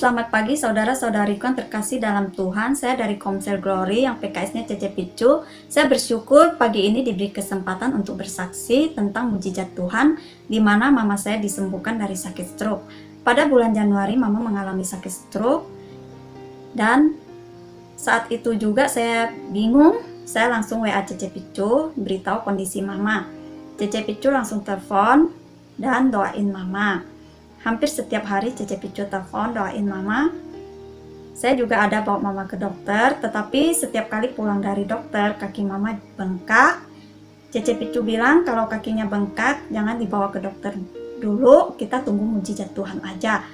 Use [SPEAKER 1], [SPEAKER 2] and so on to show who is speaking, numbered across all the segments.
[SPEAKER 1] selamat pagi saudara-saudariku yang terkasih dalam Tuhan. Saya dari Komsel Glory yang PKS-nya Cece Picu. Saya bersyukur pagi ini diberi kesempatan untuk bersaksi tentang mujizat Tuhan, di mana mama saya disembuhkan dari sakit stroke. Pada bulan Januari mama mengalami sakit stroke, dan saat itu juga saya bingung. Saya langsung WA Cece Picu, beritahu kondisi mama. Cece Picu langsung telepon dan doain mama. Hampir setiap hari Cece Picu telepon doain mama. Saya juga ada bawa mama ke dokter, tetapi setiap kali pulang dari dokter kaki mama bengkak. Cece Picu bilang kalau kakinya bengkak jangan dibawa ke dokter dulu, kita tunggu mujizat Tuhan aja.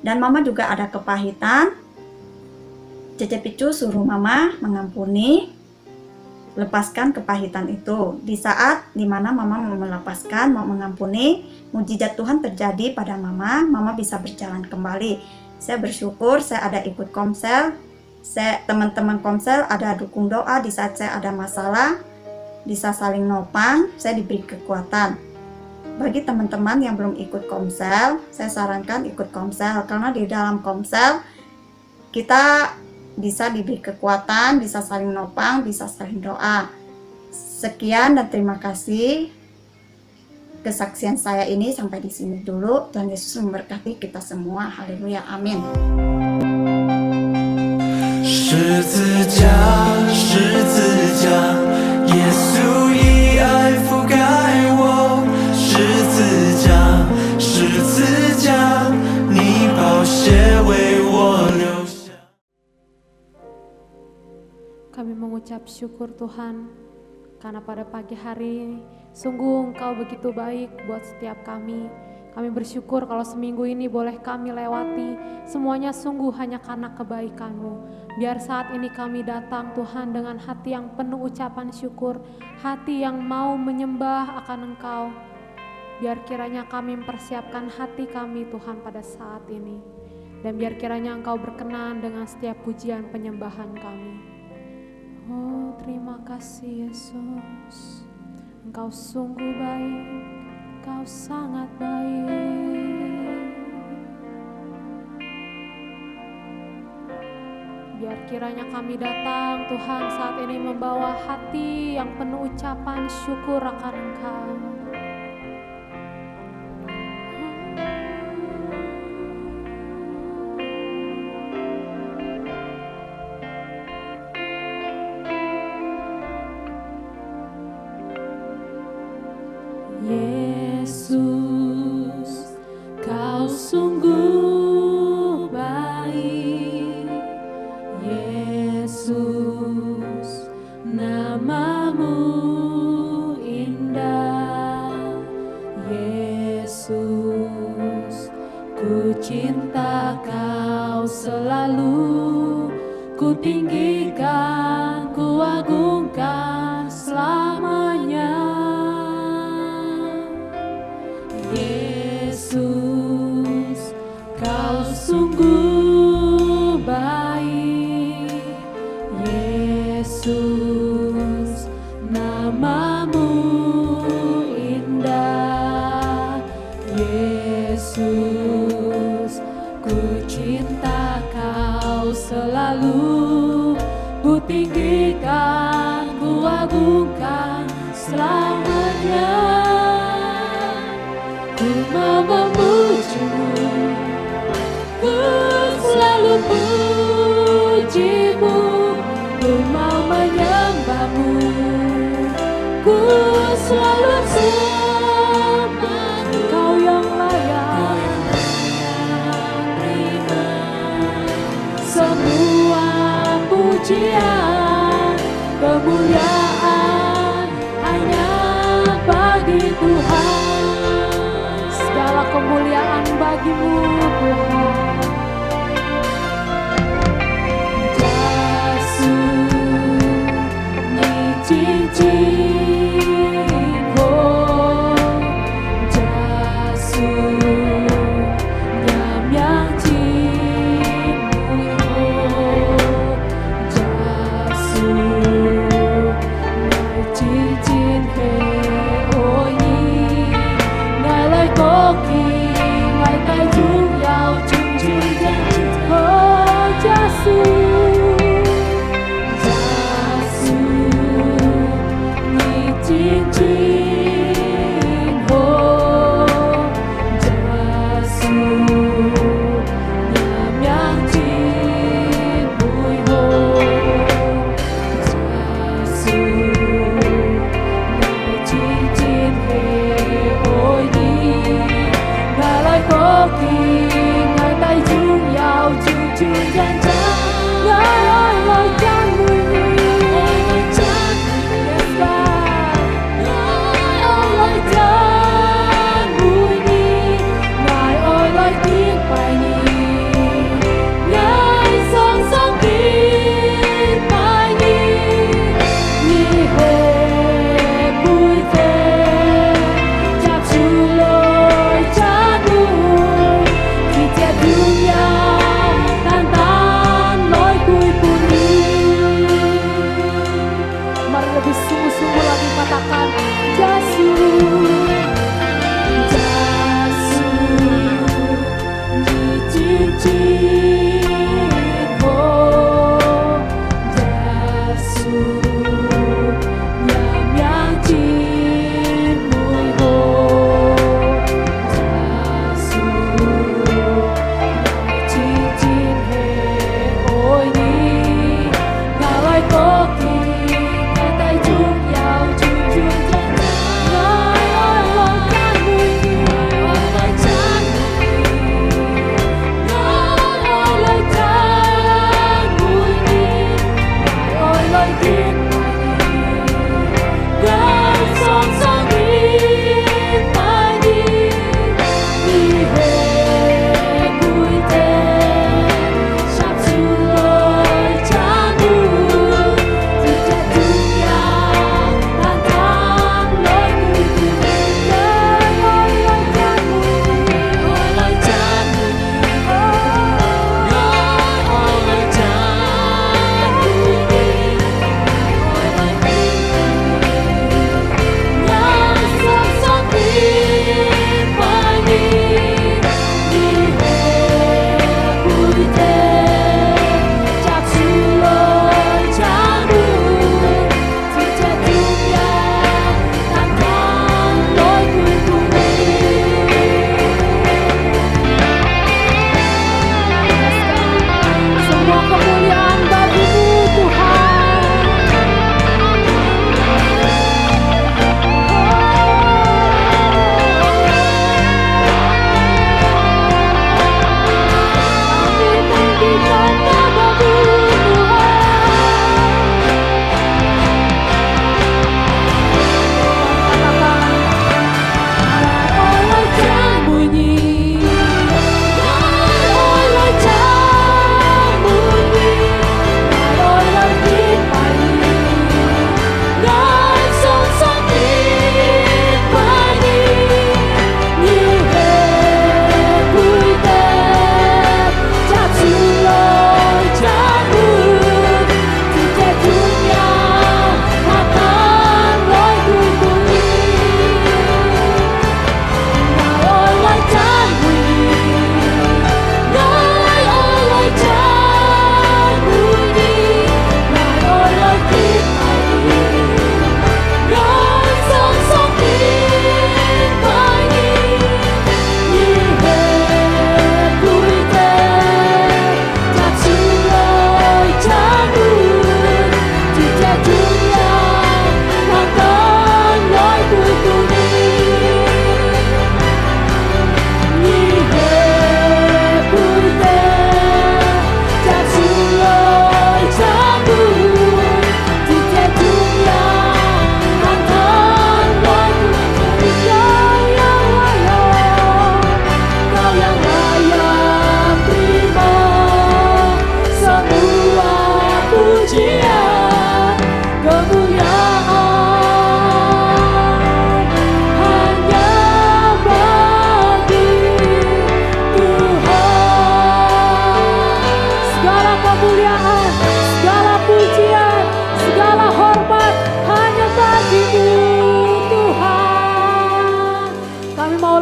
[SPEAKER 1] Dan mama juga ada kepahitan. Cece Picu suruh mama mengampuni, lepaskan kepahitan itu. Di saat dimana mama mau melepaskan, mau mengampuni, mujizat Tuhan terjadi pada mama. Mama bisa berjalan kembali. Saya bersyukur saya ada ikut komsel. Teman-teman komsel ada dukung doa di saat saya ada masalah, bisa saling nopang, saya diberi kekuatan. Bagi teman-teman yang belum ikut komsel, saya sarankan ikut komsel, karena di dalam komsel kita bisa diberi kekuatan, bisa saling nopang, bisa saling doa. Sekian dan terima kasih. Kesaksian saya ini sampai di sini dulu. Tuhan Yesus memberkati kita semua. Haleluya, amin.
[SPEAKER 2] 十字架，十字架，耶稣以爱覆盖我。十字架，十字架，你宝血为我流下。
[SPEAKER 3] Kami mengucap syukur Tuhan, karena pada pagi hari ini sungguh Engkau begitu baik buat setiap kami. Kami bersyukur kalau seminggu ini boleh kami lewati, semuanya sungguh hanya karena kebaikan-Mu. Biar saat ini kami datang Tuhan dengan hati yang penuh ucapan syukur, hati yang mau menyembah akan Engkau. Biar kiranya kami mempersiapkan hati kami Tuhan pada saat ini. Dan biar kiranya Engkau berkenan dengan setiap pujian penyembahan kami. Oh, terima kasih Yesus. Engkau sungguh baik, Engkau sangat baik. Biar kiranya kami datang Tuhan saat ini membawa hati yang penuh ucapan syukur akan Engkau. Yesus, Kau sungguh baik. Yesus, nama-Mu indah. Yesus, ku cinta Kau selalu. Ku tinggikan, ku agungkan selamanya. Yesus, Kau sungguh baik. Yesus, nama-Mu indah. Yesus, ku cinta Kau selalu. Ku tinggikan, ku agungkan selamanya. Ku mau memuji-Mu, ku selalu puji-Mu. Ku mau menyembah-Mu, ku selalu sembah. Kau yang layak terima semua pujian, kemuliaan hanya bagi Tuhan. Segala kemuliaan bagi-Mu Tuhan. Jasunyi cincin ho, jasu nyam cimui ho, jasu cincin he oi. Ngài lời có kỳ, Ngài tay chúng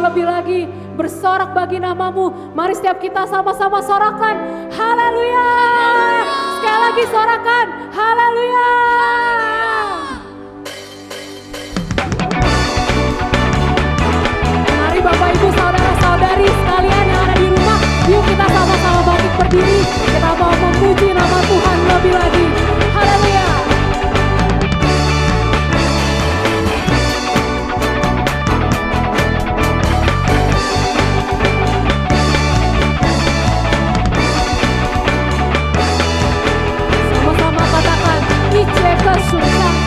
[SPEAKER 3] lebih lagi, bersorak bagi nama-Mu. Mari setiap kita sama-sama sorakan, haleluya. Sekali lagi sorakan, haleluya. Mari Bapak Ibu saudara-saudari sekalian yang ada di rumah, yuk kita sama-sama bangkit berdiri. Kita mau memuji nama Tuhan lebih lagi, haleluya. Sama-sama katakan, Ice kesuncang,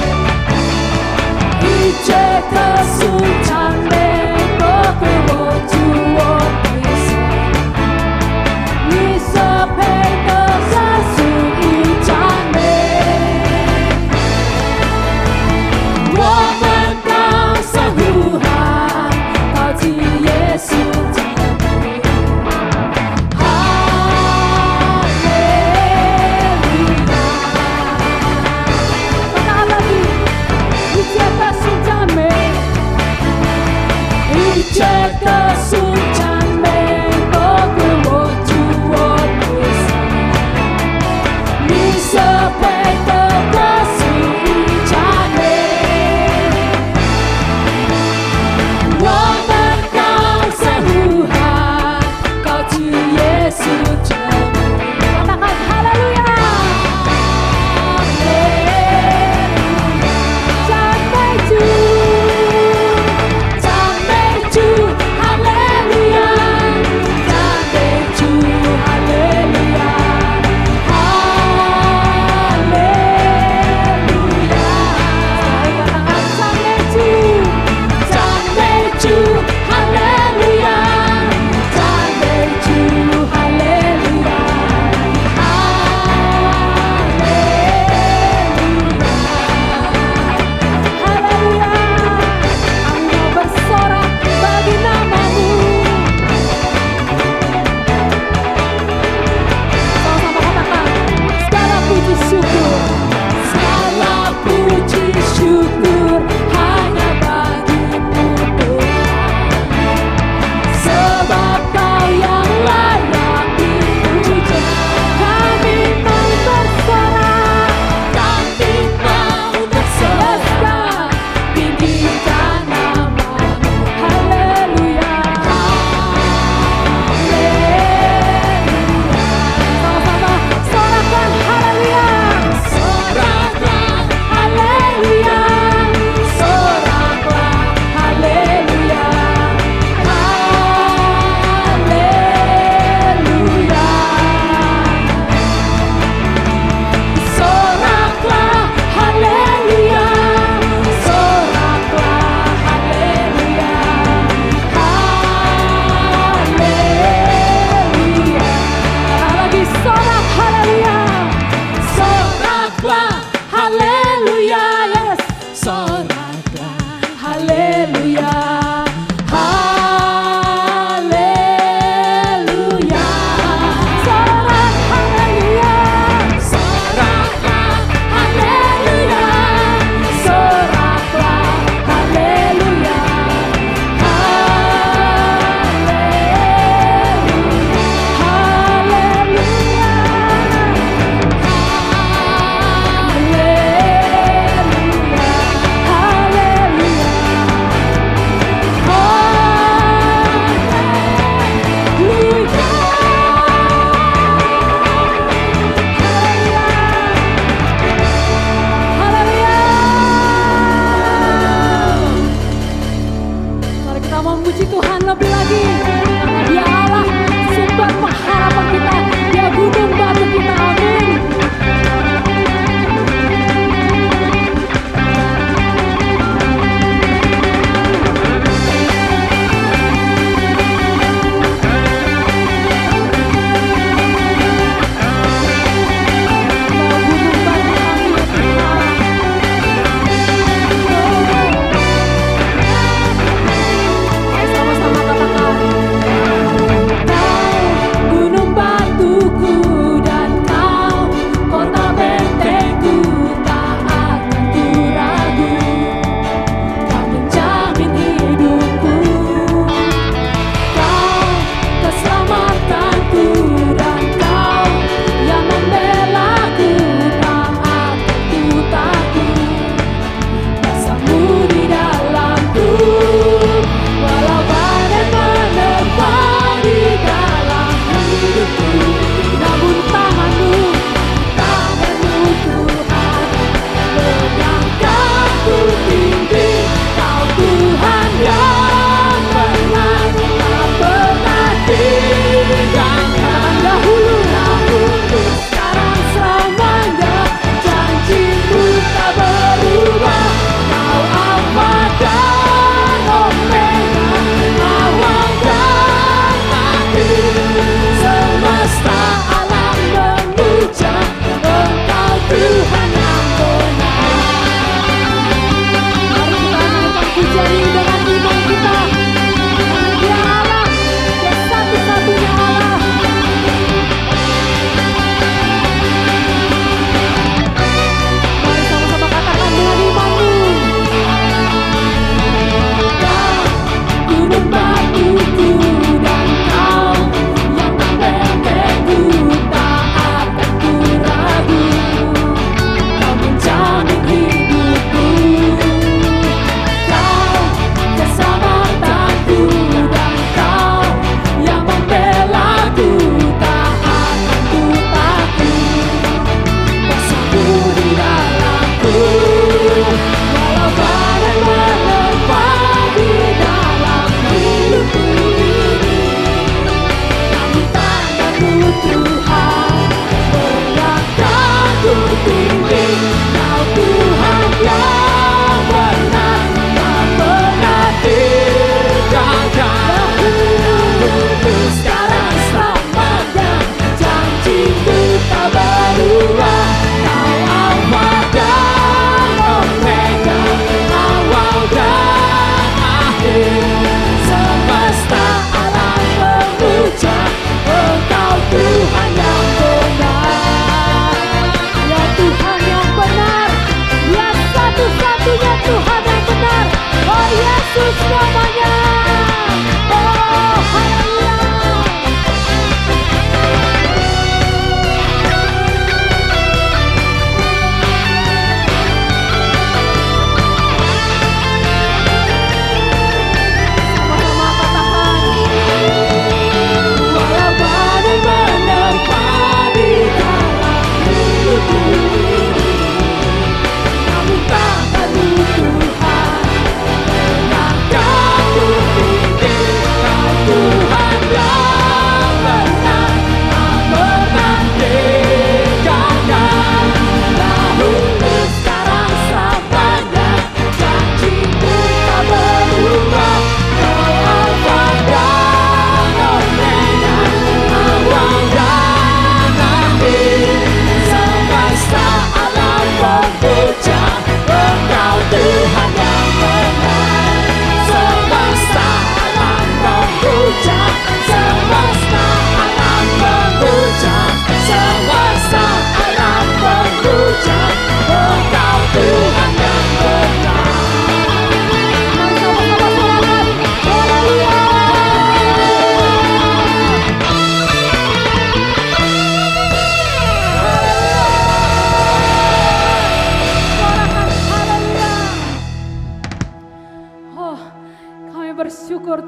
[SPEAKER 3] Ice kesuncang beko kewojuwo bisa, bisa beko kesu ican be. Woman kau sehuhan, kau ci Yesus jago. Katakan lagi, Ice kesuncang be, Ice kesuncang beko kewojuwo bisa, bisa beko kesu ican be. Woman kau sehuhan, kau ci Yesus jago. Katakan haleluya. Sampai ju, haleluya. Sampai ju, haleluya. Haleluya. Katakan sampai ju, haleluya. Sampai ju, haleluya. Haleluya. Kami mau bersorak bagi nama-Mu. Sama-sama katakan, segala puji syukur, segala puji syukur hanya bagi-Mu Tuhan. Sebab Kau yang layak dipuja. Kami mau bersorak, kami mau bersorak, tinggikan nama-Mu. Haleluya. Sama-sama sorakan haleluya. Soraklah haleluya. Soraklah haleluya. Haleluya. Soraklah haleluya. Soraklah haleluya. Haleluya. Lagi sorak haleluya. Soraklah haleluya. Yes. Soraklah haleluya. Haleluya. Sorak haleluya. Soraklah haleluya. Soraklah haleluya. Mari kita memuji Tuhan lebih lagi, karena Dia Allah, sumber pengharapan kita, Dia gunung batu kita. Amin. Sama-sama katakan, Kau gunung batu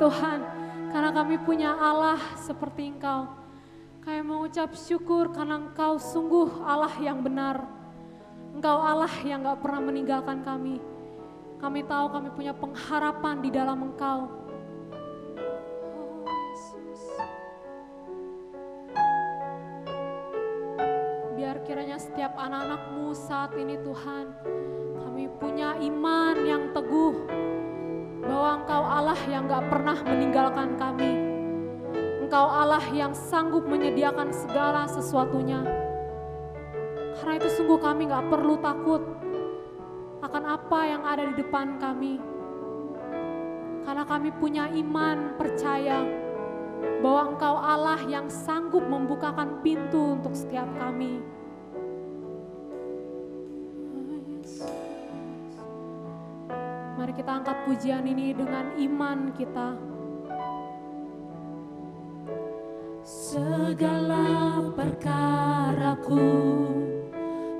[SPEAKER 3] Tuhan, karena kami punya Allah seperti Engkau. Kami mengucap syukur karena Engkau sungguh Allah yang benar. Engkau Allah yang gak pernah meninggalkan kami. Kami tahu kami punya pengharapan di dalam Engkau. Oh Yesus. Biar kiranya setiap anak-anak-Mu saat ini Tuhan, kami punya iman yang teguh bahwa Engkau Allah yang gak pernah meninggalkan kami. Engkau Allah yang sanggup menyediakan segala sesuatunya. Karena itu sungguh kami gak perlu takut akan apa yang ada di depan kami. Karena kami punya iman percaya bahwa Engkau Allah yang sanggup membukakan pintu untuk setiap kami. Mari kita angkat pujian ini dengan iman kita.
[SPEAKER 4] Segala perkaraku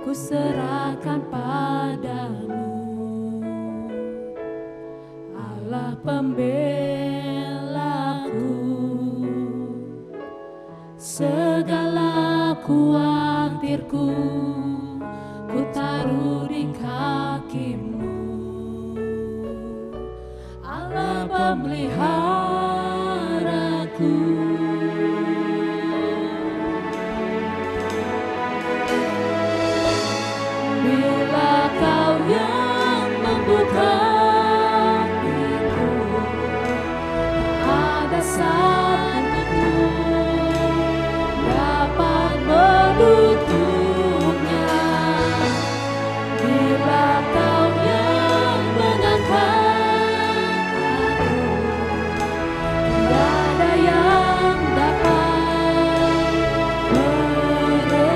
[SPEAKER 4] ku serahkan padamu, Allah pembelaku. Segala kuatirku ku taruh di kaki-Mu, Allah pemeliharaku. Bila Kau yang membuka pintu, ada satu dapat menutupnya. Bila Kau yang mengangkat aku, tidak ada yang dapat merendahkan.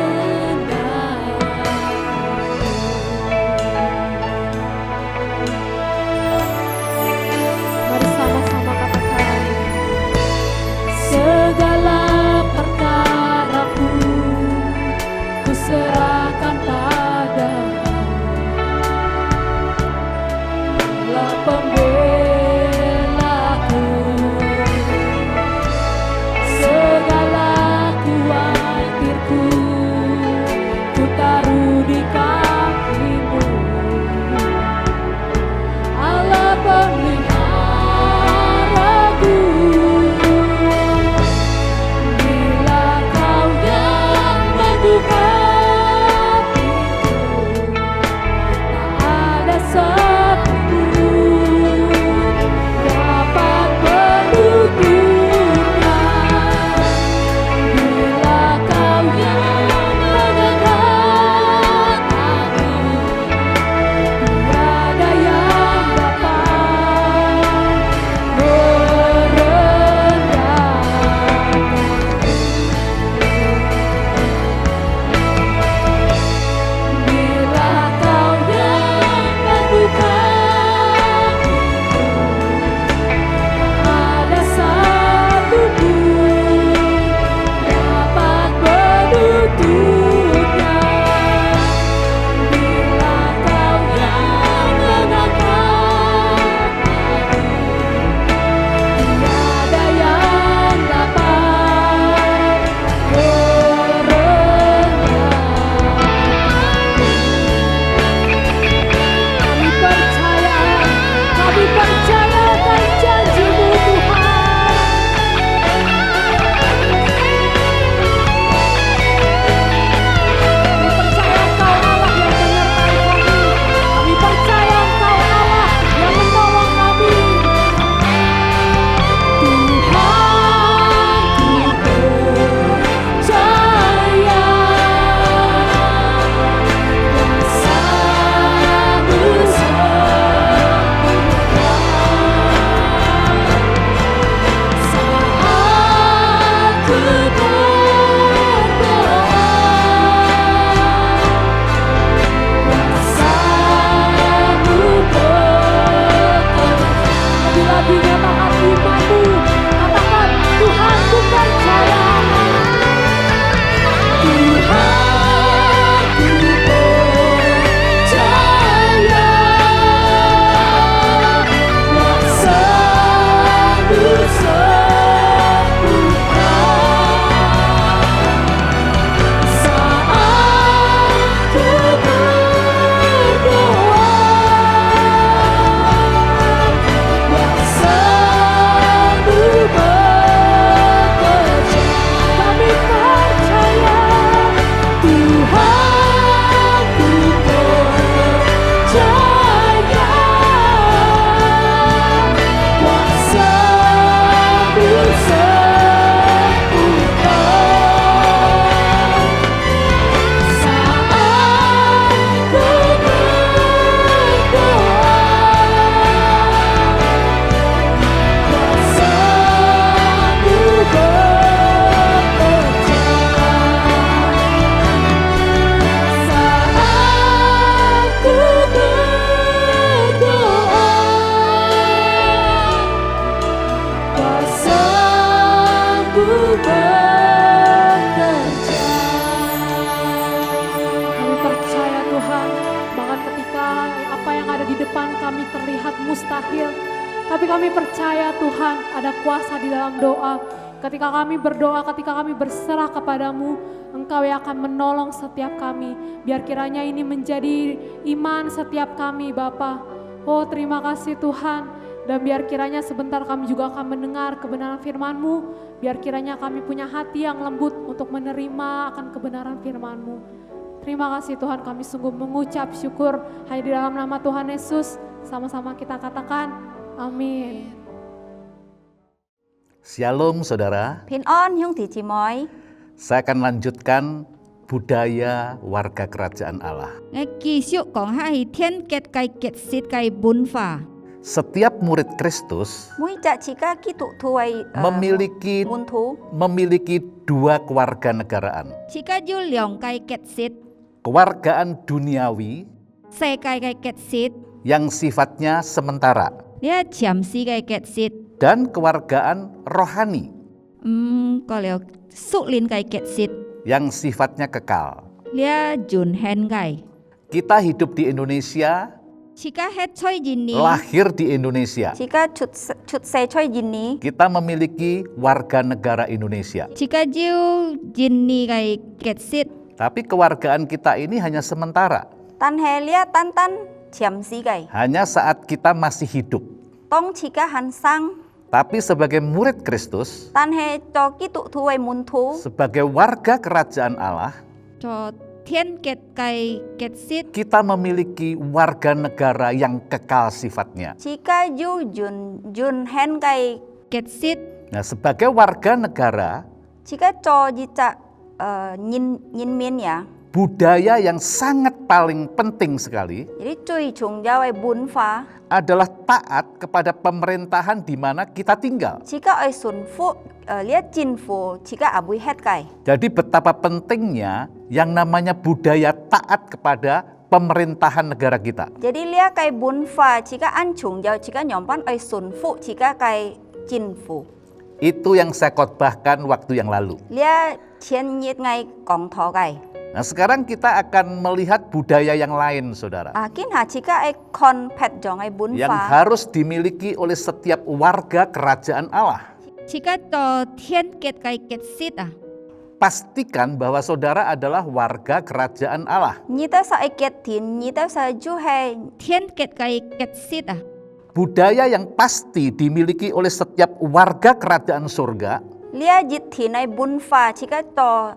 [SPEAKER 3] Mari sama-sama katakan,
[SPEAKER 4] bekerja.
[SPEAKER 3] Kami percaya Tuhan, bahkan ketika apa yang ada di depan kami terlihat mustahil, tapi kami percaya Tuhan ada kuasa di dalam doa. Ketika kami berdoa, ketika kami berserah kepadamu, Engkau yang akan menolong setiap kami. Biar kiranya ini menjadi iman setiap kami Bapa. Oh terima kasih Tuhan. Dan biar kiranya sebentar kami juga akan mendengar kebenaran firman-Mu. Biar kiranya kami punya hati yang lembut untuk menerima akan kebenaran firman-Mu. Terima kasih Tuhan, kami sungguh mengucap syukur hanya di dalam nama Tuhan Yesus. Sama-sama kita katakan amin.
[SPEAKER 5] Shalom saudara,
[SPEAKER 1] 平安兄弟姊妹，
[SPEAKER 5] saya akan lanjutkan budaya warga kerajaan Allah.
[SPEAKER 6] 我繼續講下係天結嘅結節嘅文化。
[SPEAKER 5] Setiap murid Kristus
[SPEAKER 1] 每隻自家基督徒嘅
[SPEAKER 5] memiliki
[SPEAKER 1] 門徒，
[SPEAKER 5] dua kewarganegaraan.
[SPEAKER 6] 自家要兩嘅結節，
[SPEAKER 5] Kewargaan duniawi
[SPEAKER 6] 世界嘅結節，
[SPEAKER 5] yang sifatnya sementara
[SPEAKER 6] 呢個暫時嘅結節，
[SPEAKER 5] dan kewargaan rohani
[SPEAKER 6] 個了屬靈嘅結節，
[SPEAKER 5] yang sifatnya kekal.
[SPEAKER 6] 呢個永恆嘅。
[SPEAKER 5] Kita hidup di Indonesia,
[SPEAKER 6] 自家係吹印尼，
[SPEAKER 5] lahir di Indonesia.
[SPEAKER 1] 自家出世在印尼，
[SPEAKER 5] Kita memiliki warga negara Indonesia.
[SPEAKER 6] 自家要印尼嘅結節，
[SPEAKER 5] Tapi kewargaan kita ini hanya sementara,
[SPEAKER 1] 但係呢一單單暫時嘅，
[SPEAKER 5] hanya saat kita masih hidup.
[SPEAKER 1] 當自家肯生，
[SPEAKER 5] Tapi sebagai murid Kristus,
[SPEAKER 1] 但係做基督徒嘅門徒，
[SPEAKER 5] sebagai warga kerajaan Allah,
[SPEAKER 6] 做天結嘅結節，
[SPEAKER 5] kita memiliki warga negara yang kekal sifatnya.
[SPEAKER 1] 自家要永恆嘅，
[SPEAKER 6] 結節，
[SPEAKER 5] Nah, sebagai warga negara,
[SPEAKER 1] 自家做一隻人面呀，
[SPEAKER 5] budaya yang sangat paling penting sekali
[SPEAKER 1] 呢啲最重要嘅文化，
[SPEAKER 5] adalah taat kepada pemerintahan di mana kita tinggal.
[SPEAKER 1] 自家愛順服呢一政府，自家也會吃嘅。
[SPEAKER 5] Jadi betapa pentingnya yang namanya budaya taat kepada pemerintahan negara kita.
[SPEAKER 1] Jadi lia cái文化，自家按重要，自家樣班愛順服自家嘅政府。
[SPEAKER 5] Itu yang saya khotbahkan waktu yang lalu.
[SPEAKER 1] Lia 前日嘅講堂嘅，
[SPEAKER 5] Nah, sekarang kita akan melihat budaya yang lain, saudara,
[SPEAKER 1] 見下自家嘅 concept 種嘅文
[SPEAKER 5] yang
[SPEAKER 1] 化，
[SPEAKER 5] harus dimiliki oleh setiap warga kerajaan Allah.
[SPEAKER 6] 自家做天結嘅結節啊，
[SPEAKER 5] Pastikan bahwa saudara adalah warga kerajaan Allah.
[SPEAKER 1] 你都係結田，你都係就係
[SPEAKER 6] 天結嘅結節啊，
[SPEAKER 5] Budaya yang pasti dimiliki oleh setiap warga kerajaan surga
[SPEAKER 1] lia 熱田嘅文化，自家做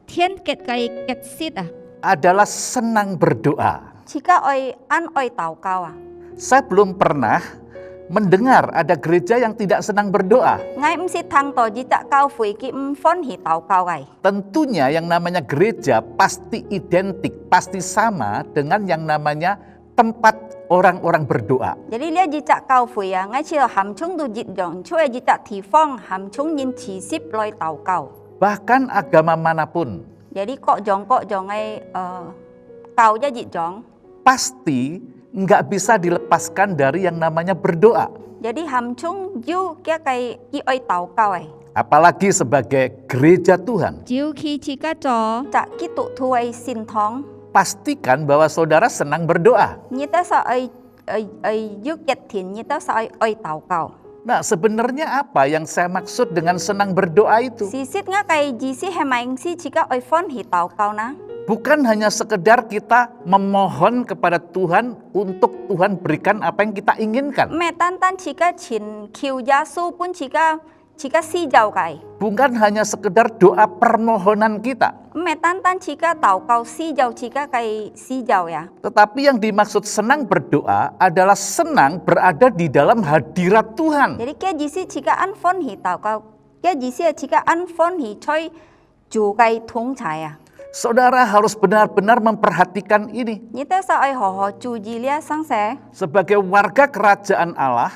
[SPEAKER 6] 天結嘅結節啊，
[SPEAKER 5] adalah senang berdoa.
[SPEAKER 1] 自家愛按愛禱告啊。
[SPEAKER 5] Saya belum pernah mendengar ada gereja yang tidak senang berdoa.
[SPEAKER 1] 我唔是聽到一隻教會佢唔歡喜禱告嘅。
[SPEAKER 5] Tentunya yang namanya gereja pasti identik, pasti sama dengan yang namanya tempat orang-orang berdoa.
[SPEAKER 1] Jadi lia 一隻教會啊，我知道含充到一樣，出去一隻地方含充人持續來禱告。
[SPEAKER 5] Bahkan agama manapun
[SPEAKER 1] Jadi各種嘅教一種，
[SPEAKER 5] pasti nggak bisa dilepaskan dari yang namanya berdoa.
[SPEAKER 1] jadi 含充要嘅愛禱告嘅，
[SPEAKER 5] Apalagi sebagai gereja Tuhan.
[SPEAKER 6] 照佢自家做，
[SPEAKER 1] 就基督徒嘅信堂，
[SPEAKER 5] Pastikan bahwa saudara senang berdoa.
[SPEAKER 1] 你都係要結田，你都係愛禱告。
[SPEAKER 5] Nah, sebenarnya apa yang saya maksud dengan senang berdoa itu?
[SPEAKER 1] 事實我嘅意思係咪是自己愛歡喜禱告呢？
[SPEAKER 5] Bukan hanya sekedar kita memohon kepada Tuhan untuk Tuhan berikan apa yang kita inginkan.
[SPEAKER 1] 唔係單單自己前求耶穌本自己施救嘅，
[SPEAKER 5] Bukan hanya sekedar doa permohonan kita.
[SPEAKER 1] 唔係單單自己禱告施救自己嘅施救呀。
[SPEAKER 5] Tetapi yang dimaksud senang berdoa adalah senang berada di dalam hadirat Tuhan.
[SPEAKER 1] Jadi cái意思自己按歡喜禱告，嘅意思係自己按歡喜在主嘅同在啊。
[SPEAKER 5] Saudara harus benar-benar memperhatikan ini.
[SPEAKER 1] 你都係愛好好注意呢一生死。
[SPEAKER 5] Sebagai warga kerajaan Allah,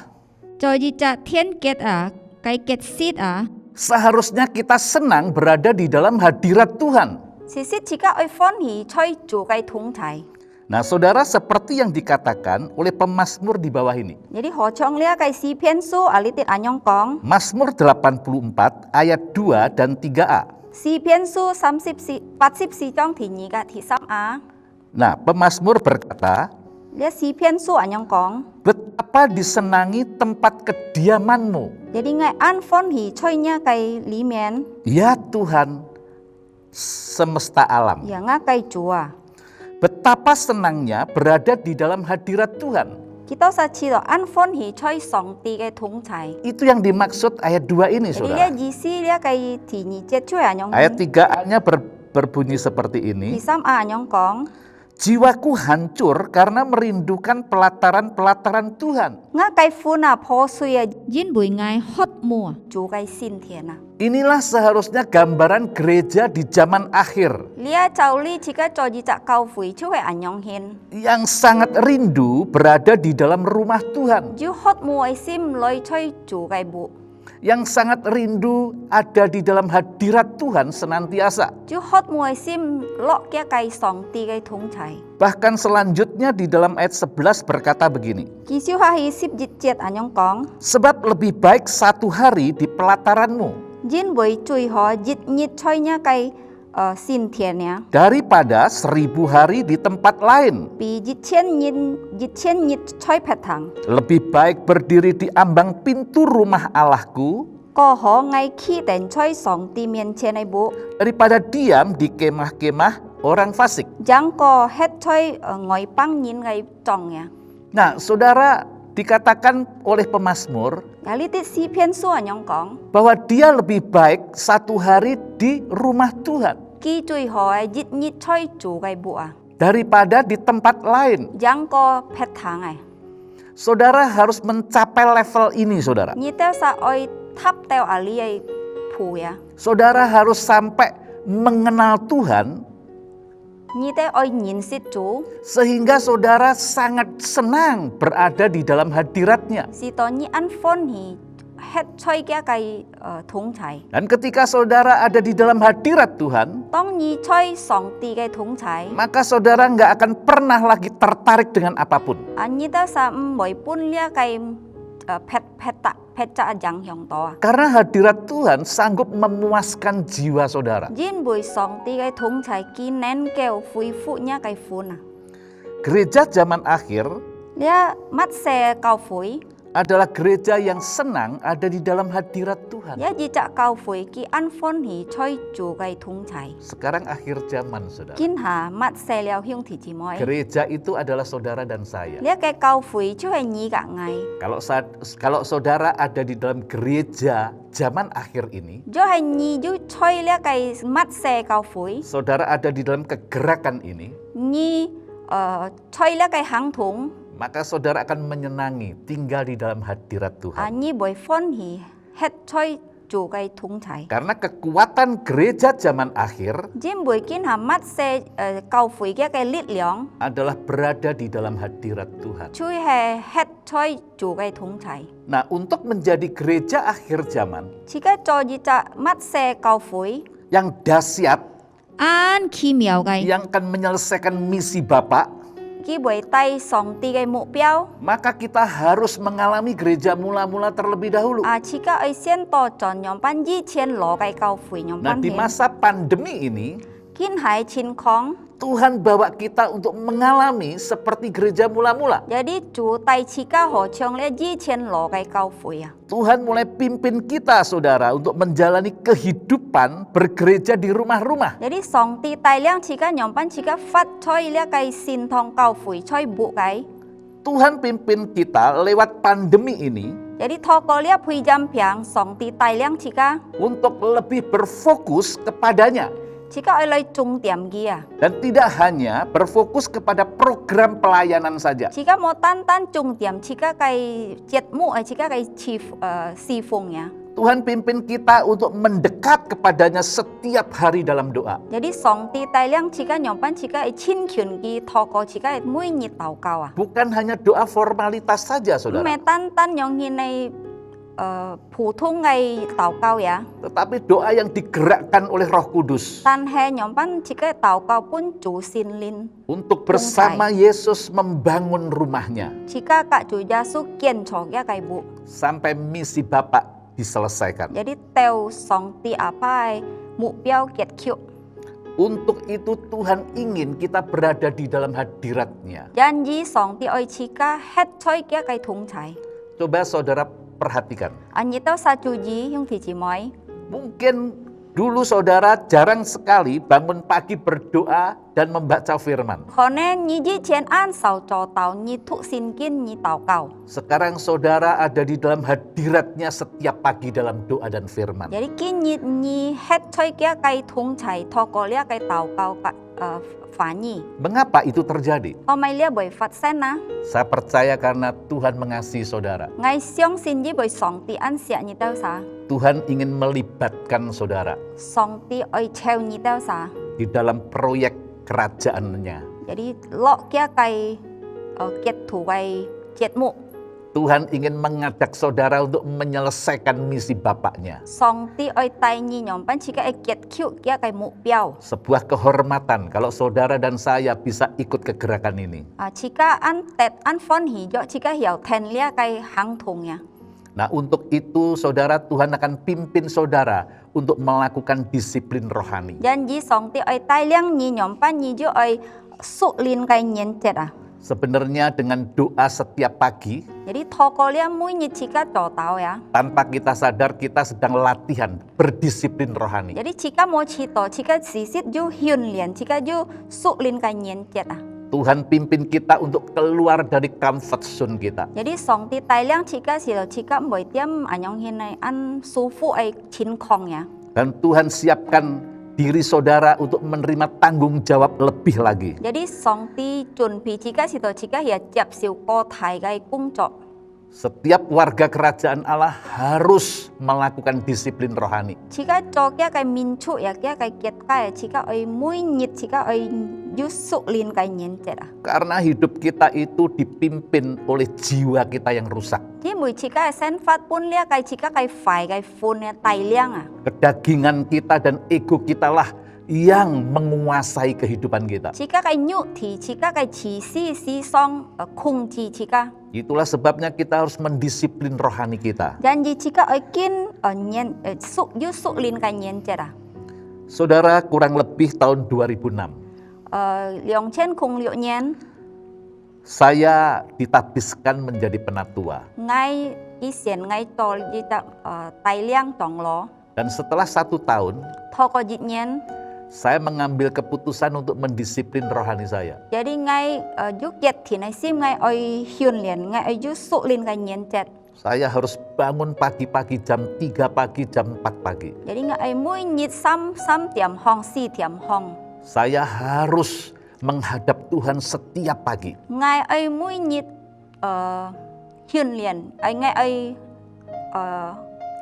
[SPEAKER 6] 做一隻天結啊嘅結節啊，
[SPEAKER 5] seharusnya kita senang berada di dalam hadirat Tuhan.
[SPEAKER 1] 事實自己愛歡喜在主嘅同在，
[SPEAKER 5] Nah, saudara, seperti yang dikatakan oleh pemazmur di bawah ini.
[SPEAKER 1] Jadi họ trong lia cái si phiên su ali tit anyong kong.
[SPEAKER 5] Mazmur 84 ayat 2 dan 3a.
[SPEAKER 1] Si phiên su 84 trong thì nhị cả thì 3a.
[SPEAKER 5] Nah, pemazmur berkata,
[SPEAKER 1] Lia si phiên su anyong kong.
[SPEAKER 5] betapa disenangi tempat kediamanmu,
[SPEAKER 1] Jadi ngay an phon hi choi nya cái lý miền.
[SPEAKER 5] ya Tuhan semesta alam.
[SPEAKER 1] Ya nga cái chùa.
[SPEAKER 5] Betapa senangnya berada di dalam hadirat Tuhan.
[SPEAKER 1] Kita sa chi do an phon hi choi song ti cái thúng chai.
[SPEAKER 5] Itu yang dimaksud ayat 2 ini,
[SPEAKER 1] Jadi
[SPEAKER 5] saudara.
[SPEAKER 1] lia jisi lia cái thì nhị chết choi anyong.
[SPEAKER 5] Ayat 3a-nya berbunyi seperti
[SPEAKER 1] Thì
[SPEAKER 5] ini.
[SPEAKER 1] 3a anyong kong.
[SPEAKER 5] Jiwaku hancur karena merindukan pelataran-pelataran Tuhan.
[SPEAKER 1] Nga cái phu na po suy
[SPEAKER 6] Jin bùi ngai hot mùa.
[SPEAKER 1] chú cái xin thiền à.
[SPEAKER 5] Inilah seharusnya gambaran gereja di zaman akhir
[SPEAKER 1] Lia chau li chika cho ji cha kau phui chu he anyong hin.
[SPEAKER 5] yang sangat rindu berada di dalam rumah Tuhan,
[SPEAKER 1] Ju hot mu ai sim loi choi chu kai bu.
[SPEAKER 5] yang sangat rindu ada di dalam hadirat Tuhan senantiasa.
[SPEAKER 1] Ju hot mu ai sim lo kia kai song ti kai thung chai.
[SPEAKER 5] Bahkan selanjutnya di dalam ayat 11 berkata begini,
[SPEAKER 1] Ki siu ha hi sip jit jet anyong kong.
[SPEAKER 5] sebab lebih baik 1 hari di pelataranmu
[SPEAKER 1] Jin boi chui ho jit nyit choi nya kai xin thiền ya.
[SPEAKER 5] daripada 1000 hari di tempat lain.
[SPEAKER 1] Pi jit chen nyit choi phet thang.
[SPEAKER 5] Lebih baik berdiri di ambang pintu rumah Allahku
[SPEAKER 1] Ko ho ngai khi ten choi song ti mien chen ai bu.
[SPEAKER 5] daripada diam di kemah-kemah orang fasik.
[SPEAKER 1] Jang ko het choi ngoi pang nyin ngai chong ya.
[SPEAKER 5] Nah, saudara, dikatakan oleh pemazmur
[SPEAKER 1] Ali ti si phiên su anyong kong.
[SPEAKER 5] bahwa dia lebih baik 1 hari di rumah Tuhan
[SPEAKER 1] Ki chui ho ai jit nyit choi chu kai bu a.
[SPEAKER 5] daripada di tempat lain.
[SPEAKER 1] Jang ko phet thang ai.
[SPEAKER 5] Saudara harus mencapai level ini, saudara.
[SPEAKER 1] Nyi teo sa oi thap teo ali ai phu ya.
[SPEAKER 5] Saudara harus sampai mengenal Tuhan
[SPEAKER 1] Nyi teo oi nyin sit chu.
[SPEAKER 5] sehingga saudara sangat senang berada di dalam hadiratnya.
[SPEAKER 1] Si to nyi an phon hi het choi kia kai thung chai.
[SPEAKER 5] Dan ketika saudara ada di dalam hadirat Tuhan,
[SPEAKER 1] Tong nyi choi song ti kai thung chai.
[SPEAKER 5] maka saudara nggak akan pernah lagi tertarik dengan apapun.
[SPEAKER 1] Nyi teo sa moi pun lia kai phet cha jang hyong to.
[SPEAKER 5] Karena hadirat Tuhan sanggup memuaskan jiwa saudara.
[SPEAKER 1] Jin bui song ti kai thung chai ki nen keo phui fu nya kai fu na.
[SPEAKER 5] Gereja zaman akhir
[SPEAKER 1] Lia mat se kau phui.
[SPEAKER 5] adalah gereja yang senang ada di dalam hadirat Tuhan.
[SPEAKER 1] Ya ji cha kau phui ki an phon hi choi chu kai thung chai.
[SPEAKER 5] Sekarang akhir zaman, saudara.
[SPEAKER 1] Kin ha mat se liao hyung thi chi moi.
[SPEAKER 5] Gereja itu adalah saudara dan saya.
[SPEAKER 1] Lia kai kau phui chu hai nyi ka ngai.
[SPEAKER 5] Kalau saudara ada di dalam gereja zaman akhir ini,
[SPEAKER 1] Jo hai nyi ju choi lia kai mat se kau phui.
[SPEAKER 5] saudara ada di dalam kegerakan ini,
[SPEAKER 1] Nyi choi lia kai hang thung.
[SPEAKER 5] maka saudara akan menyenangi tinggal di dalam hadirat Tuhan.
[SPEAKER 1] Nyi boi phon hi het choi chu kai thung chai.
[SPEAKER 5] Karena kekuatan gereja zaman akhir
[SPEAKER 1] Jin boi kin ha mat se kau phui kia kai lit liong.
[SPEAKER 5] adalah berada di dalam hadirat Tuhan.
[SPEAKER 1] Chui he het choi chu kai thung chai.
[SPEAKER 5] Nah, untuk menjadi gereja akhir zaman
[SPEAKER 1] Chika cho ji cha mat se kau phui.
[SPEAKER 5] yang dahsyat,
[SPEAKER 6] An khi miao gai.
[SPEAKER 5] yang akan menyelesaikan misi Bapa,
[SPEAKER 1] Ki boi tai song ti kai mục tiêu.
[SPEAKER 5] maka kita harus mengalami gereja mula-mula terlebih dahulu.
[SPEAKER 1] Chika ai xian to chon nyom pan yi qian lo kai kau phui nyom
[SPEAKER 5] Nah,
[SPEAKER 1] pan
[SPEAKER 5] di
[SPEAKER 1] hin.
[SPEAKER 5] masa pandemi ini,
[SPEAKER 1] Kin hai chin kong.
[SPEAKER 5] Tuhan bawa kita untuk mengalami seperti gereja mula-mula.
[SPEAKER 1] Jadi chu tai chika ho chong le yi qian lo kai kau phui ya.
[SPEAKER 5] Tuhan mulai pimpin kita, saudara, untuk menjalani kehidupan bergereja di rumah-rumah.
[SPEAKER 1] Jadi song ti tai liang chika nyom pan chika fat choi le kai sin thong kau phui choi bu kai.
[SPEAKER 5] Tuhan pimpin kita lewat pandemi ini
[SPEAKER 1] Jadi tho ko lia phui jam piang song ti tai liang chika.
[SPEAKER 5] untuk lebih berfokus kepadanya.
[SPEAKER 1] Chika ai lai chung tiam gia.
[SPEAKER 5] Dan tidak hanya berfokus kepada program pelayanan saja.
[SPEAKER 1] Chika mo tan chung tiam chika kai jet mu ai chika kai chi si fung ya.
[SPEAKER 5] Tuhan pimpin kita untuk mendekat kepadanya setiap hari dalam doa.
[SPEAKER 1] Jadi song ti tai liang chika nyom pan chika ai chin kyun gi tho ko chika ai mui nyit tau kau ah.
[SPEAKER 5] Bukan hanya doa formalitas saja, saudara.
[SPEAKER 1] Me tan nyong hin ai 普通嘅禱告呀，
[SPEAKER 5] tetapi doa yang digerakkan oleh Roh Kudus
[SPEAKER 1] 但係nhóm班自己禱告本主聖靈，
[SPEAKER 5] untuk bersama Yesus membangun rumahnya
[SPEAKER 1] 自家格主耶穌建造嘅計部，
[SPEAKER 5] sampai misi Bapa diselesaikan.
[SPEAKER 1] jadi theo song ti apa mục tiêu kết thúc.
[SPEAKER 5] Untuk itu Tuhan ingin kita berada di dalam hadirat-Nya.
[SPEAKER 1] Janji song ti oi chika hết choi kia cái thùng chai.
[SPEAKER 5] Coba saudara perhatikan.
[SPEAKER 1] Anh tahu satu ji yung ti moi.
[SPEAKER 5] Mungkin dulu saudara jarang sekali bangun pagi berdoa dan membaca firman.
[SPEAKER 1] Cho nên nhi ji chen an sao cho tao nhi thụ xin kiên nhi tao cao.
[SPEAKER 5] Sekarang saudara ada di dalam hadirat-Nya setiap pagi dalam doa dan firman.
[SPEAKER 1] Jadi kiên nhi hết choi kia cái thùng chai tho có lia cái tao cao phá nhi.
[SPEAKER 5] Mengapa itu terjadi?
[SPEAKER 1] Tao mai lia bởi phát sen na.
[SPEAKER 5] Saya percaya karena Tuhan mengasihi saudara.
[SPEAKER 1] Ngay xiong xin ji bởi song ti an sia nhi tao sa.
[SPEAKER 5] Tuhan ingin melibatkan saudara
[SPEAKER 1] Song ti oi cheo nhi tao sa.
[SPEAKER 5] di dalam proyek kerajaan-Nya.
[SPEAKER 1] Jadi lo kia cái kết thủ cái chết mục.
[SPEAKER 5] Tuhan ingin mengajak saudara untuk menyelesaikan misi Bapaknya.
[SPEAKER 1] Song ti oi tai nhi nhóm ban chỉ cái kết thúc kia cái mục tiêu.
[SPEAKER 5] Sebuah kehormatan kalau saudara dan saya bisa ikut ke gerakan ini.
[SPEAKER 1] Chỉ cái an tết an phone hi jo chỉ cái hiểu thành lia cái hang thùng ya.
[SPEAKER 5] Nah, untuk itu saudara, Tuhan akan pimpin saudara untuk melakukan disiplin rohani.
[SPEAKER 1] Janji song ti oi tai liang nhi nhóm ban nhi jo oi su lin cái nhân chết à.
[SPEAKER 5] Sebenarnya dengan doa setiap pagi,
[SPEAKER 1] Jadi thoko lia mui nhi chỉ cái trò tao ya.
[SPEAKER 5] tanpa kita sadar kita sedang latihan berdisiplin rohani.
[SPEAKER 1] Jadi chỉ cái mo chỉ to chỉ cái xí xít jo hyun liền chỉ cái jo su lin cái nhân chết à.
[SPEAKER 5] Tuhan pimpin kita untuk keluar dari comfort zone kita.
[SPEAKER 1] Jadi song ti tai liang chỉ cái bởi tiêm anyong hin này an su fu ai chín khong ya.
[SPEAKER 5] Dan Tuhan siapkan diri saudara untuk menerima tanggung jawab lebih lagi.
[SPEAKER 1] Jadi song ti chuẩn bị chỉ cái ya chập siêu co thai cái cung trọ.
[SPEAKER 5] Setiap warga kerajaan Allah harus melakukan disiplin rohani.
[SPEAKER 1] Chỉ cái cho cái min chu ya cái kiệt cái chỉ cái oi mui nhit chỉ cái oi yu su lin cái nyen chết à.
[SPEAKER 5] Karena hidup kita itu dipimpin oleh jiwa kita yang rusak.
[SPEAKER 1] Thì mui chỉ cái sen phát pun lia cái chỉ cái phải cái phun ya tai liang à.
[SPEAKER 5] Kedagingan kita dan ego kita lah yang menguasai kehidupan kita.
[SPEAKER 1] Chỉ cái nhu thì chỉ cái chỉ si song khung chỉ cái.
[SPEAKER 5] Itulah sebabnya kita harus mendisiplin rohani kita.
[SPEAKER 1] Janji chỉ cái oi kin nyen su yu su lin cái nyen chết à.
[SPEAKER 5] Saudara, kurang lebih tahun 2006.
[SPEAKER 1] Liong chen khung liu nyen.
[SPEAKER 5] Saya ditabiskan menjadi penatua.
[SPEAKER 1] Ngay isian ngay to di tai liang tong lo.
[SPEAKER 5] Dan setelah 1 tahun,
[SPEAKER 1] Thoko jit nyen.
[SPEAKER 5] saya mengambil keputusan untuk mendisiplin rohani saya.
[SPEAKER 1] Jadi ngay yu kiệt thì này sim ngay oi hyun liền ngay oi yu su lin cái nyen chết.
[SPEAKER 5] Saya harus bangun pagi-pagi jam 3 pagi, jam 4 pagi.
[SPEAKER 1] Jadi ngay oi mui nhit sam tiam hong si tiam hong.
[SPEAKER 5] Saya harus menghadap Tuhan setiap pagi.
[SPEAKER 1] Ngay oi mui nhit hyun liền ngay oi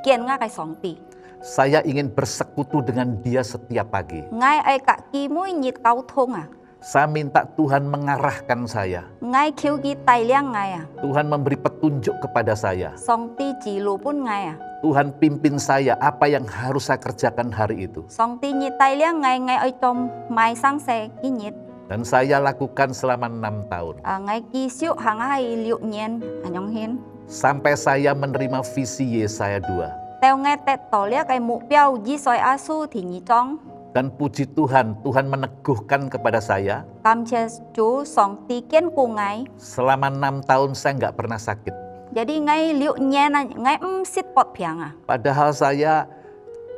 [SPEAKER 1] kiên ngay cái song ti.
[SPEAKER 5] Saya ingin bersekutu dengan Dia setiap pagi.
[SPEAKER 1] Ngay oi kaki mui nhit kau thong à.
[SPEAKER 5] Saya minta Tuhan mengarahkan saya.
[SPEAKER 1] Ngay khiu gi tai liang ngay à.
[SPEAKER 5] Tuhan memberi petunjuk kepada saya.
[SPEAKER 1] Song ti chỉ lu pun ngay à.
[SPEAKER 5] Tuhan pimpin saya apa yang harus saya kerjakan hari itu.
[SPEAKER 1] Song ti nhit tai liang ngay oi tom mai sang se gi nhit.
[SPEAKER 5] Dan saya lakukan selama 6 tahun.
[SPEAKER 1] Ngay ki siu hang hai liu nyen anyong hin.
[SPEAKER 5] Sampai saya menerima visi Yesaya 2.
[SPEAKER 1] Theo nghe tết tổ lia cái mục tiêu di soi asu thì nhị trong.
[SPEAKER 5] Dan puji Tuhan, Tuhan meneguhkan kepada saya.
[SPEAKER 1] Cảm ơn Chúa song ti kiên cùng ngay.
[SPEAKER 5] Selama 6 tahun saya nggak pernah sakit.
[SPEAKER 1] Jadi ngay liu nyen ngay sit pot piang à.
[SPEAKER 5] Padahal saya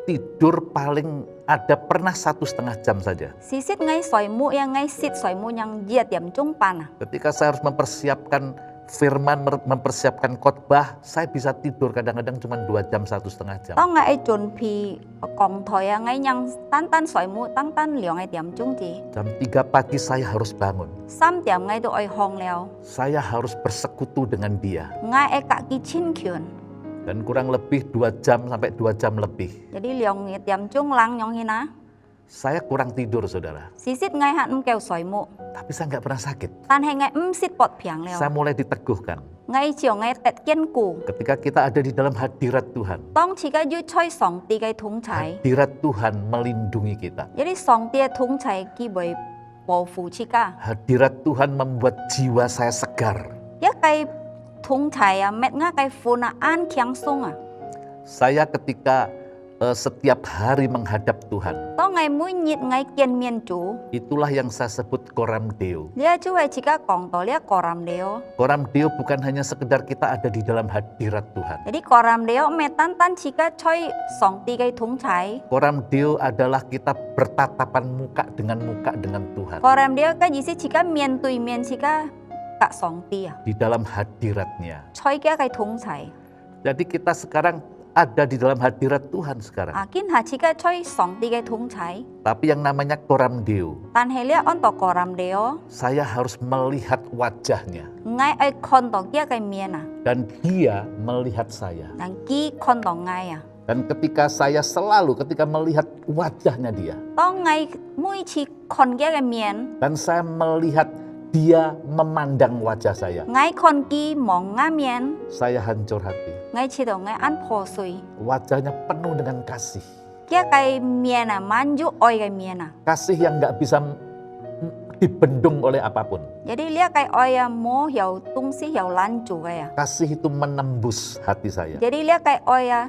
[SPEAKER 5] tidur paling ada pernah 1,5 jam saja.
[SPEAKER 1] Sisit ngay soi mu yang ngay sit soi mu yang dia tiam chung pan à.
[SPEAKER 5] Ketika saya harus mempersiapkan firman, mempersiapkan khotbah, saya bisa tidur kadang-kadang cuma 2 jam, 1,5 jam.
[SPEAKER 1] Tao ngay chuẩn bị kong thoi ngay yang tan soi mu tan liu ngay tiam chung ji.
[SPEAKER 5] Jam 3 pagi saya harus bangun.
[SPEAKER 1] Sam tiam ngay tu oi hong leo.
[SPEAKER 5] Saya harus bersekutu dengan Dia.
[SPEAKER 1] Ngay kaki chin kyun.
[SPEAKER 5] Dan kurang lebih 2 jam sampai 2 jam lebih.
[SPEAKER 1] Jadi liu ngay tiam chung lang nyong hina.
[SPEAKER 5] Saya kurang tidur, saudara.
[SPEAKER 1] Sisit ngai hat keo soi mu.
[SPEAKER 5] Tapi saya nggak pernah sakit.
[SPEAKER 1] Tan he ngai sit pot piang leo.
[SPEAKER 5] Saya mulai diteguhkan.
[SPEAKER 1] Ngai chiu ngai tet kian ku.
[SPEAKER 5] Ketika kita ada di dalam hadirat Tuhan.
[SPEAKER 1] Tong chika yu choi song ti gai tung chai.
[SPEAKER 5] Hadirat Tuhan melindungi kita.
[SPEAKER 1] Jadi song ti tung chai ki boy bo fu chika.
[SPEAKER 5] Hadirat Tuhan membuat jiwa saya segar.
[SPEAKER 1] Ya kai tung chai ya met nga kai fu na an kiang sung ah.
[SPEAKER 5] Saya ketika setiap hari menghadap Tuhan.
[SPEAKER 1] Tong ngai mu nyit ngai kian mien chu.
[SPEAKER 5] Itulah yang saya sebut koram deo.
[SPEAKER 1] Lia chu ai chika kong to lia koram deo.
[SPEAKER 5] Koram deo bukan hanya sekedar kita ada di dalam hadirat Tuhan.
[SPEAKER 1] Jadi koram deo metan tan chika choi song ti gai tung chai.
[SPEAKER 5] Koram deo adalah kita bertatapan muka dengan Tuhan.
[SPEAKER 1] Koram deo ka jisi chika mien tui mien chika kak song ti ah.
[SPEAKER 5] Di dalam hadiratnya.
[SPEAKER 1] Choi kia gai tung chai.
[SPEAKER 5] Jadi kita sekarang ada di dalam hadirat Tuhan sekarang.
[SPEAKER 1] Akin ha chika choi song ti gai tung chai.
[SPEAKER 5] Tapi yang namanya koram deo,
[SPEAKER 1] Tan he lia on to koram deo.
[SPEAKER 5] saya harus melihat wajahnya.
[SPEAKER 1] Ngai ai kon to kia gai mien ah.
[SPEAKER 5] Dan dia melihat saya.
[SPEAKER 1] Dan ki kon to ngai ah.
[SPEAKER 5] Dan ketika melihat wajahnya dia.
[SPEAKER 1] Tong ngai mui chi kon kia gai mien.
[SPEAKER 5] Dan saya melihat dia memandang wajah saya.
[SPEAKER 1] Ngai kon ki mong nga mien.
[SPEAKER 5] Saya hancur hati.
[SPEAKER 1] Ngai chi do ngai an po sui.
[SPEAKER 5] Wajahnya penuh dengan kasih.
[SPEAKER 1] Kia gai mien ah manju oi gai mien ah.
[SPEAKER 5] Kasih yang gak bisa dibendung oleh apapun.
[SPEAKER 1] Jadi lia gai oi ah mo hiao tung si hiao lan chu gai ah.
[SPEAKER 5] Kasih itu menembus hati saya.
[SPEAKER 1] Jadi lia gai oi ah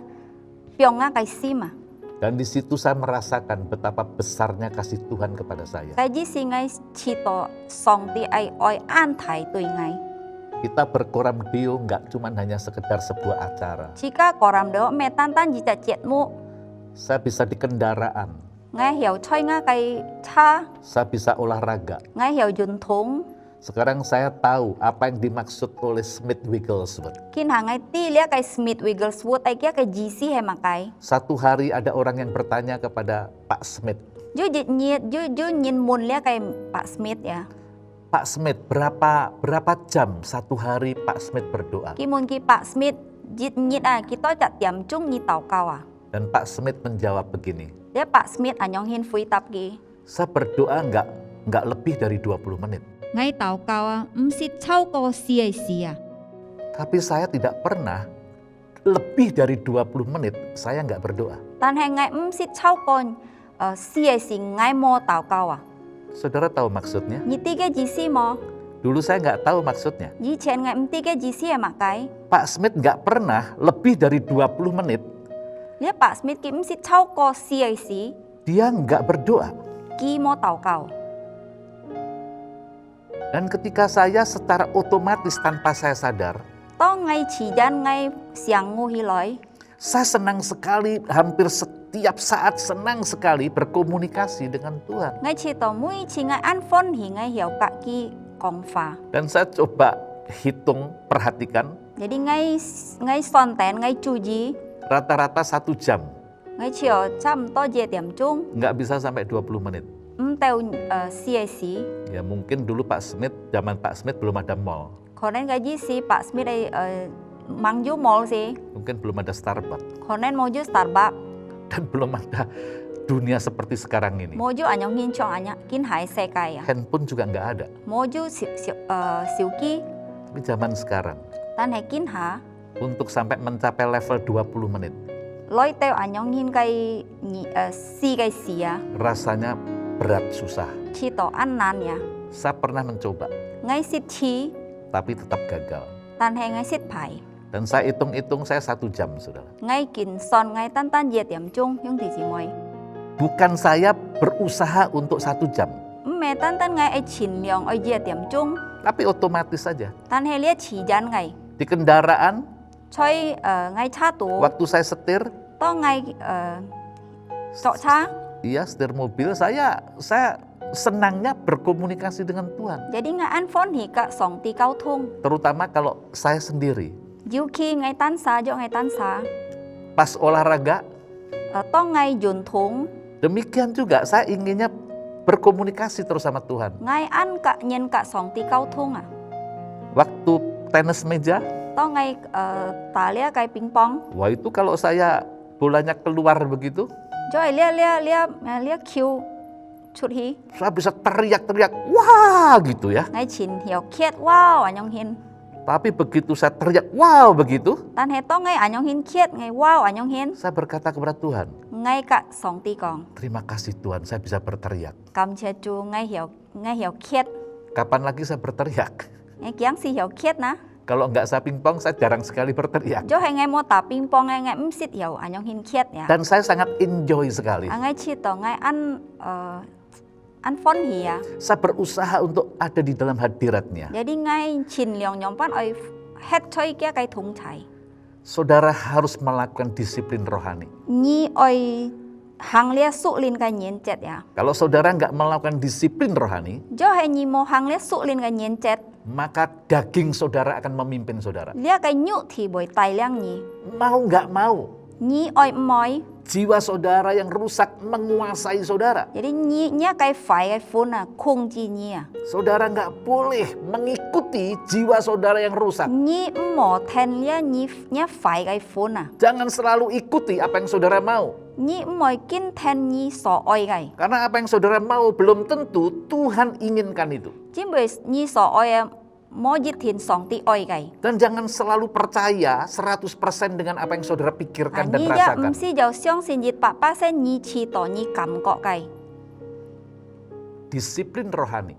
[SPEAKER 1] piong nga gai sim ah.
[SPEAKER 5] Dan di situ saya merasakan betapa besarnya kasih Tuhan kepada saya.
[SPEAKER 1] Gai ji si ngai chi to song ti ai oi an thai tui ngai.
[SPEAKER 5] Kita berkoram deo nggak cuma hanya sekedar sebuah acara.
[SPEAKER 1] Chika koram deo metan tan ji cha chet mu.
[SPEAKER 5] Saya bisa di kendaraan.
[SPEAKER 1] Ngai hiao choi nga gai cha.
[SPEAKER 5] Saya bisa olahraga.
[SPEAKER 1] Ngai hiao jun thung.
[SPEAKER 5] Sekarang saya tahu apa yang dimaksud oleh Smith Wigglesworth.
[SPEAKER 1] Kin ha ngai ti lia gai Smith Wigglesworth ai kia gai ji si he makai.
[SPEAKER 5] Satu hari ada orang yang bertanya kepada Pak Smith.
[SPEAKER 1] Ju jit nhiet ju nyin mun lia gai Pak Smith ya.
[SPEAKER 5] Pak Smith, berapa jam satu hari Pak Smith berdoa?
[SPEAKER 1] Ki mun ki Pak Smith jit nhiet ah kita chat tiam chung ni tau kau ah.
[SPEAKER 5] Dan Pak Smith menjawab begini.
[SPEAKER 1] Dia Pak Smith anyong hin fui tap ki.
[SPEAKER 5] Saya berdoa nggak lebih dari 20 menit.
[SPEAKER 6] Ngai tao cao sit chau ko sia sia.
[SPEAKER 5] Tapi saya tidak pernah lebih dari 20 menit saya nggak berdoa.
[SPEAKER 1] Tan he ngai sit chau kon sia si ngai mo tau kau ah.
[SPEAKER 5] Saudara tahu maksudnya?
[SPEAKER 1] Ni tiga ji si mo.
[SPEAKER 5] Dulu saya nggak tahu maksudnya.
[SPEAKER 1] Ji chen ngai tiga ji si he makai.
[SPEAKER 5] Pak Smith nggak pernah lebih dari 20 menit.
[SPEAKER 1] Lia Pak Smith ki sit chau ko sia si.
[SPEAKER 5] Dia nggak berdoa.
[SPEAKER 1] Ki mo tau kau.
[SPEAKER 5] Dan ketika saya secara otomatis tanpa saya sadar,
[SPEAKER 1] To ngai chi jan ngai siang ngu hi loi.
[SPEAKER 5] saya senang sekali, hampir setiap saat senang sekali berkomunikasi dengan Tuhan.
[SPEAKER 1] Ngai chi to mui chi ngai an phone hi ngai hiao ka ki kong fa.
[SPEAKER 5] Dan saya coba hitung, perhatikan,
[SPEAKER 1] Jadi ngai son ten ngai chu ji.
[SPEAKER 5] rata-rata 1 jam,
[SPEAKER 1] Ngai chiều chăm to je tiam chung.
[SPEAKER 5] nggak bisa sampai 20 menit.
[SPEAKER 1] Teo CIC.
[SPEAKER 5] Ya mungkin dulu zaman Pak Smith belum ada mall,
[SPEAKER 1] Konen gaji si Pak Smith đây mangju mall sih.
[SPEAKER 5] mungkin belum ada Starbucks,
[SPEAKER 1] Konen moju Starbucks.
[SPEAKER 5] dan belum ada dunia seperti sekarang ini.
[SPEAKER 1] Moju anyong hin chong anya kin hai se kai ya.
[SPEAKER 5] Handphone juga nggak ada.
[SPEAKER 1] Moju siu ki
[SPEAKER 5] Tapi zaman sekarang,
[SPEAKER 1] tan hai kin ha.
[SPEAKER 5] untuk sampai mencapai level 20 menit,
[SPEAKER 1] Loi teo anyong hin kai si kai si ya.
[SPEAKER 5] rasanya berat, susah.
[SPEAKER 1] Chi to an nan ya.
[SPEAKER 5] Saya pernah mencoba,
[SPEAKER 1] Ngai sit chi
[SPEAKER 5] tapi tetap gagal.
[SPEAKER 1] tan hai ngai sit pai.
[SPEAKER 5] Dan saya hitung-hitung saya 1 jam, saudara.
[SPEAKER 1] Ngai kin son ngai tan tan je tiam chung yung ti si moi.
[SPEAKER 5] Bukan saya berusaha untuk 1 jam,
[SPEAKER 1] Mẹ tan tan ngai ai chin myong ai je tiam chung.
[SPEAKER 5] tapi otomatis saja.
[SPEAKER 1] Tan hai lia chi jan ngai.
[SPEAKER 5] Di kendaraan,
[SPEAKER 1] Choi ngai cha tu.
[SPEAKER 5] waktu saya setir,
[SPEAKER 1] To ngai cok cha.
[SPEAKER 5] iya setir mobil, saya senangnya berkomunikasi dengan Tuhan.
[SPEAKER 1] Jadi ngai an phone hi ka song ti kau thung.
[SPEAKER 5] Terutama kalau saya sendiri.
[SPEAKER 1] Jiu ki ngai tan sa jo ngai tan sa.
[SPEAKER 5] Pas olahraga,
[SPEAKER 1] To ngai jun thung.
[SPEAKER 5] demikian juga saya inginnya berkomunikasi terus sama Tuhan.
[SPEAKER 1] Ngai an ka nyen ka song ti kau thung à.
[SPEAKER 5] Waktu tenis meja,
[SPEAKER 1] To ngai talia kai ping pong.
[SPEAKER 5] wah itu kalau saya bolanya keluar begitu,
[SPEAKER 1] cho ai lia kêu chút hi
[SPEAKER 5] Saya bisa teriak-teriak, wah gitu ya.
[SPEAKER 1] ngay chín hiểu kiết wow anh nhong hin
[SPEAKER 5] Tapi begitu saya teriak, wow begitu,
[SPEAKER 1] tan he to ngay anh nhong hin kiết ngay wow anh nhong hin
[SPEAKER 5] saya berkata kepada Tuhan,
[SPEAKER 1] ngay cả song ti kong
[SPEAKER 5] terima kasih Tuhan saya bisa berteriak.
[SPEAKER 1] cầm che chu ngay hiểu kiết
[SPEAKER 5] Kapan lagi saya berteriak?
[SPEAKER 1] ngay kiang si hiểu kiết na
[SPEAKER 5] Kalau enggak saya pingpong, saya jarang sekali berteriak.
[SPEAKER 1] cho hay ngay mô tả ping pong ngay ngay sit hiểu anh nhong hin kiết ya
[SPEAKER 5] Dan saya sangat enjoy sekali.
[SPEAKER 1] ngay chi to ngay ăn phun hi ya
[SPEAKER 5] Saya berusaha untuk ada di dalam hadiratnya.
[SPEAKER 1] jadi ngay chín liang nhong pan oi het choi kia kai thung chai
[SPEAKER 5] Saudara harus melakukan disiplin rohani.
[SPEAKER 1] ni oi hang lia su lin kai nyen chet ya
[SPEAKER 5] Kalau saudara enggak melakukan disiplin rohani,
[SPEAKER 1] cho hay ni mo hang lia su lin kai nyen chet
[SPEAKER 5] maka daging saudara akan memimpin saudara.
[SPEAKER 1] lia kai nyu thì bồi tai liang ni
[SPEAKER 5] Mau enggak mau,
[SPEAKER 1] ni oi moi
[SPEAKER 5] jiwa saudara yang rusak menguasai saudara.
[SPEAKER 1] jadi ni nya kai phải kai phun à khung chi ni à
[SPEAKER 5] Saudara enggak boleh mengikuti jiwa saudara yang rusak.
[SPEAKER 1] ni mo then lia ni nya phải kai phun à
[SPEAKER 5] Jangan selalu ikuti apa yang saudara mau.
[SPEAKER 1] ni moi kin then ni so oi kai
[SPEAKER 5] Karena apa yang saudara mau belum tentu Tuhan inginkan itu.
[SPEAKER 1] chính bởi ni so oi mo jit hin song ti oi kai
[SPEAKER 5] Dan jangan selalu percaya 100% dengan apa yang saudara pikirkan dan
[SPEAKER 1] ni ja
[SPEAKER 5] rasakan.
[SPEAKER 1] si jau xiong sin jit pa pa sen ni chi to ni kam ko kai
[SPEAKER 5] Disiplin rohani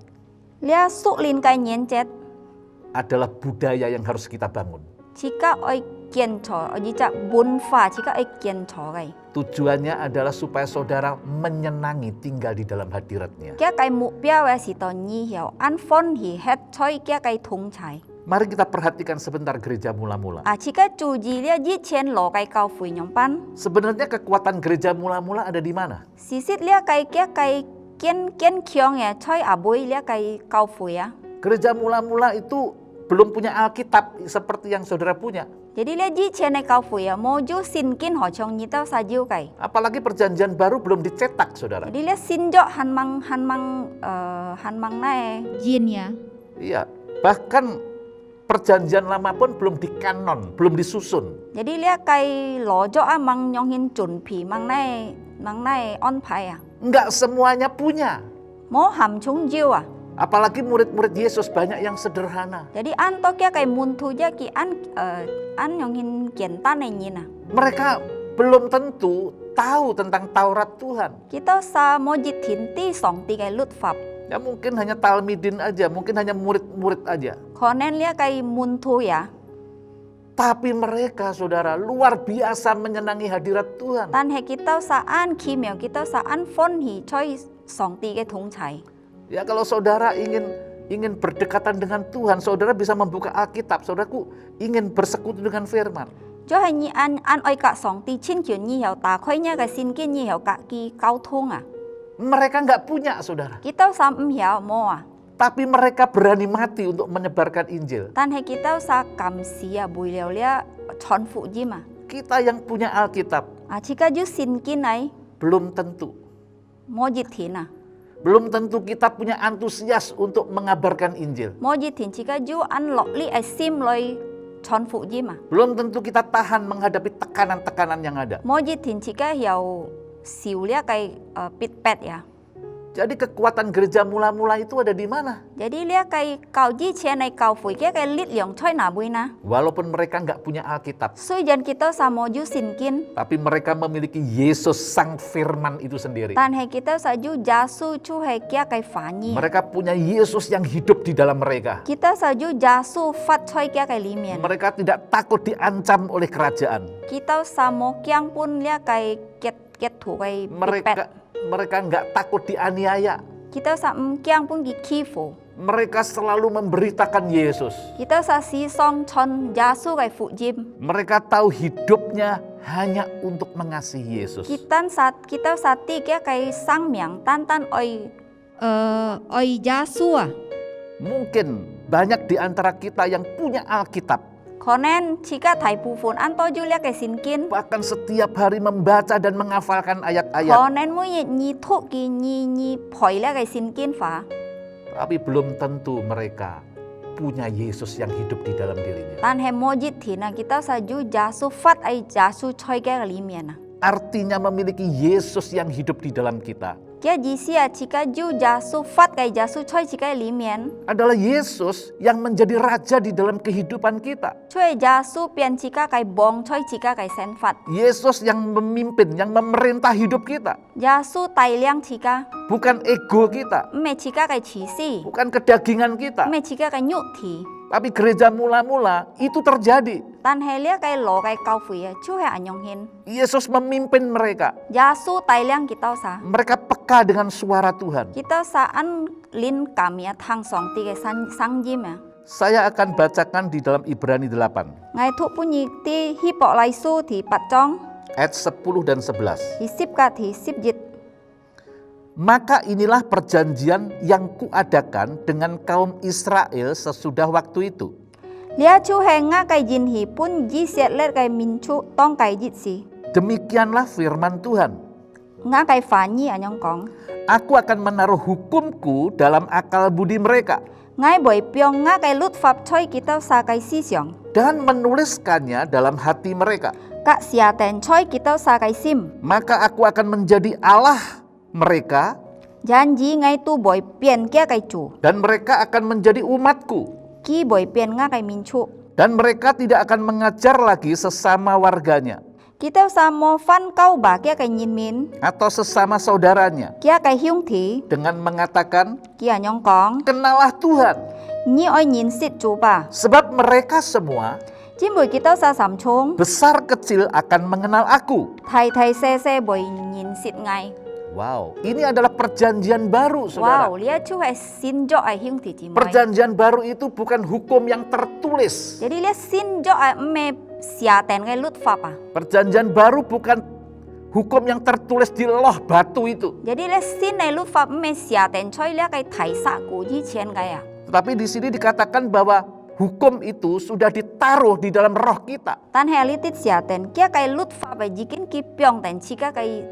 [SPEAKER 1] lia su lin kai nyen chet
[SPEAKER 5] adalah budaya yang harus kita bangun.
[SPEAKER 1] Jika oi kian cho, oi ja bun fa, jika oi kian cho kai.
[SPEAKER 5] Tujuannya adalah supaya saudara menyenangi tinggal di dalam hadiratnya.
[SPEAKER 1] Kia kai mục tiêu là si to ni hiểu an phon hi het choi kia kai thung chai.
[SPEAKER 5] Mari kita perhatikan sebentar gereja mula-mula.
[SPEAKER 1] Jika chu ji lia ji chen lo kai kau fui nyong pan.
[SPEAKER 5] Sebenarnya kekuatan gereja mula-mula ada di mana?
[SPEAKER 1] Sisit lia kai kia kai kian kiong ya choi abui lia kai kau fui ya.
[SPEAKER 5] Gereja mula-mula itu belum punya Alkitab seperti yang saudara punya.
[SPEAKER 1] Jadi lia ji chen ai kau fui ya mo ju sin kin ho chong ni tao sa jiu kai.
[SPEAKER 5] Apalagi perjanjian baru belum dicetak, saudara.
[SPEAKER 1] Jadi lia sin jo han mang nai.
[SPEAKER 6] Jin ya.
[SPEAKER 5] Iya, bahkan perjanjian lama pun belum dikanon, belum disusun.
[SPEAKER 1] Jadi lia kai lo jo a mang nyong hin chun pi mang nai on pai ya.
[SPEAKER 5] Enggak semuanya punya.
[SPEAKER 1] Mo ham chung jiu à.
[SPEAKER 5] Apalagi murid-murid Yesus banyak yang sederhana.
[SPEAKER 1] Jadi an to kia kai mun thu ja ki an nyong hin kian tan này nhìn à.
[SPEAKER 5] Mereka belum tentu tahu tentang Taurat Tuhan.
[SPEAKER 1] Kita sa mo jit hin ti song ti kai lut phap.
[SPEAKER 5] Ya mungkin hanya talmidin aja, mungkin hanya murid-murid aja.
[SPEAKER 1] Kho nen lia kai mun thu ya.
[SPEAKER 5] Tapi mereka, saudara, luar biasa menyenangi hadirat Tuhan.
[SPEAKER 1] Tan he kita sa an ki meo kita sa an phon hi choi song ti kai thung chai.
[SPEAKER 5] Ya kalau saudara ingin berdekatan dengan Tuhan, saudara bisa membuka Alkitab. Saudaraku ingin bersekutu dengan firman.
[SPEAKER 1] Cho hay ni an oi ka song ti chin kyun ni hiểu ta khoi nya ka sin kin ni hiểu ka ki kau thung à.
[SPEAKER 5] Mereka nggak punya, saudara.
[SPEAKER 1] Kita sa hiểu mo à.
[SPEAKER 5] Tapi mereka berani mati untuk menyebarkan Injil.
[SPEAKER 1] Tan he kita sa kam sia bui liao lia chon fu ji ma.
[SPEAKER 5] Kita yang punya Alkitab
[SPEAKER 1] Jika ju sin kin ai
[SPEAKER 5] belum tentu.
[SPEAKER 1] mo jit hin à.
[SPEAKER 5] Belum tentu kita punya antusias untuk mengabarkan Injil.
[SPEAKER 1] Mo jit hin jika ju an lo li ai sim loi chon fu ji ma.
[SPEAKER 5] Belum tentu kita tahan menghadapi tekanan-tekanan yang ada.
[SPEAKER 1] Mo jit hin jika hiểu siu lia kai pit pet ya.
[SPEAKER 5] Jadi kekuatan gereja mula-mula itu ada di mana?
[SPEAKER 1] Jadi lia kai kau ji chen ai kau fui kia kai lit liang choi na bui na.
[SPEAKER 5] Walaupun mereka nggak punya Alkitab,
[SPEAKER 1] Sui jan kita sa mo ju sin kin.
[SPEAKER 5] tapi mereka memiliki Yesus Sang Firman itu sendiri.
[SPEAKER 1] Tan he kita sa ju jasu chu he kia kai fa ni.
[SPEAKER 5] Mereka punya Yesus yang hidup di dalam mereka.
[SPEAKER 1] Kita sa ju jasu fat choi kia kai li mien.
[SPEAKER 5] Mereka tidak takut diancam oleh kerajaan.
[SPEAKER 1] Kita sa mo kiang pun lia kai ket thu kai pit pet.
[SPEAKER 5] Mereka nggak takut dianiaya.
[SPEAKER 1] Kita sa kiang pun gi kifo.
[SPEAKER 5] Mereka selalu memberitakan Yesus.
[SPEAKER 1] Kita sa si song chon jasu kai fu jim.
[SPEAKER 5] Mereka tahu hidupnya hanya untuk mengasihi Yesus.
[SPEAKER 1] Kita sa ti kia kai sang miang tan oi.
[SPEAKER 6] Oi jasu à.
[SPEAKER 5] Mungkin banyak di antara kita yang punya Alkitab.
[SPEAKER 1] Konen jika thai pu phun an to ju lia kai sin kin.
[SPEAKER 5] Bahkan setiap hari membaca dan menghafalkan ayat-ayat.
[SPEAKER 1] Konen mu ni thu ki ni phoi lia kai sin kin fa.
[SPEAKER 5] Tapi belum tentu mereka punya Yesus yang hidup di dalam dirinya.
[SPEAKER 1] Tan he mo jit thina kita sa ju jasu fat ai jasu choi kia li mien na.
[SPEAKER 5] artinya memiliki Yesus yang hidup di dalam kita.
[SPEAKER 1] Kia jisia jika ju jasu fat kai jasu choi jika limian.
[SPEAKER 5] Adalah Yesus yang menjadi raja di dalam kehidupan kita.
[SPEAKER 1] Choi jasu pian jika kai bong choi jika kai sen fat.
[SPEAKER 5] Yesus yang memimpin, yang memerintah hidup kita.
[SPEAKER 1] Jasu tai liang jika.
[SPEAKER 5] Bukan ego kita,
[SPEAKER 1] Me jika kai qi
[SPEAKER 5] bukan kedagingan kita.
[SPEAKER 1] Me jika kai nyuk thi.
[SPEAKER 5] Tapi gereja mula-mula itu terjadi.
[SPEAKER 1] Tan he lia kai lo kai kau fui ya chu he anyong hin.
[SPEAKER 5] Yesus memimpin mereka.
[SPEAKER 1] Jasu tai liang kita sa.
[SPEAKER 5] Mereka peka dengan suara Tuhan.
[SPEAKER 1] Kita sa an lin kami ya thang song ti kai sang jim ya.
[SPEAKER 5] Saya akan bacakan di dalam Ibrani 8.
[SPEAKER 1] Ngai thuk punyi ti hi pok lai su thi pat chong.
[SPEAKER 5] Ayat 10 dan 11.
[SPEAKER 1] Hi sip ka thi sip jit.
[SPEAKER 5] Maka inilah perjanjian yang kuadakan dengan kaum Israel sesudah waktu itu.
[SPEAKER 1] Lia chu he nga kai jin hi pun ji siat let kai min chu tong kai jit si.
[SPEAKER 5] Demikianlah firman Tuhan.
[SPEAKER 1] Nga kai fa nyi anyong kong.
[SPEAKER 5] Aku akan menaruh hukumku dalam akal budi mereka.
[SPEAKER 1] Ngai boy pyong nga kai lut fap choi kita sa kai si siong.
[SPEAKER 5] Dan menuliskannya dalam hati mereka.
[SPEAKER 1] Kak sia ten choi kita sa kai sim.
[SPEAKER 5] Maka aku akan menjadi Allah mereka.
[SPEAKER 1] Janji ngai tu boy pian kia kai chu.
[SPEAKER 5] Dan mereka akan menjadi umatku.
[SPEAKER 1] Ki boy pian nga kai min chu.
[SPEAKER 5] Dan mereka tidak akan mengajar lagi sesama warganya.
[SPEAKER 1] Kita sa mo fan kau ba kia kai nyin min.
[SPEAKER 5] Atau sesama saudaranya.
[SPEAKER 1] Kia kai hiung thi.
[SPEAKER 5] Dengan mengatakan,
[SPEAKER 1] Kia anyong kong.
[SPEAKER 5] kenalah Tuhan.
[SPEAKER 1] Nyi oi nyin sit chu ba.
[SPEAKER 5] Sebab mereka semua
[SPEAKER 1] Jim boy kita sa sam chung.
[SPEAKER 5] besar kecil akan mengenal aku.
[SPEAKER 1] Thai thai se boy nyin sit ngai.
[SPEAKER 5] Wow, ini adalah perjanjian baru, saudara.
[SPEAKER 1] Wow, lia chu hai sin jo ai hiung thi chi moi.
[SPEAKER 5] Perjanjian baru itu bukan hukum yang tertulis.
[SPEAKER 1] Jadi lia sin jo ai me sia ten ngai lut fap ah.
[SPEAKER 5] Perjanjian baru bukan hukum yang tertulis di loh batu itu.
[SPEAKER 1] Jadi lia sin nai lut fap me sia ten choi lia kai thai sa ku ji chen kai ah.
[SPEAKER 5] Tetapi di sini dikatakan bahwa hukum itu sudah ditaruh di dalam roh kita.
[SPEAKER 1] Tan he litit sia ten kia kai lut fap ai jikin ki pyong ten chika kai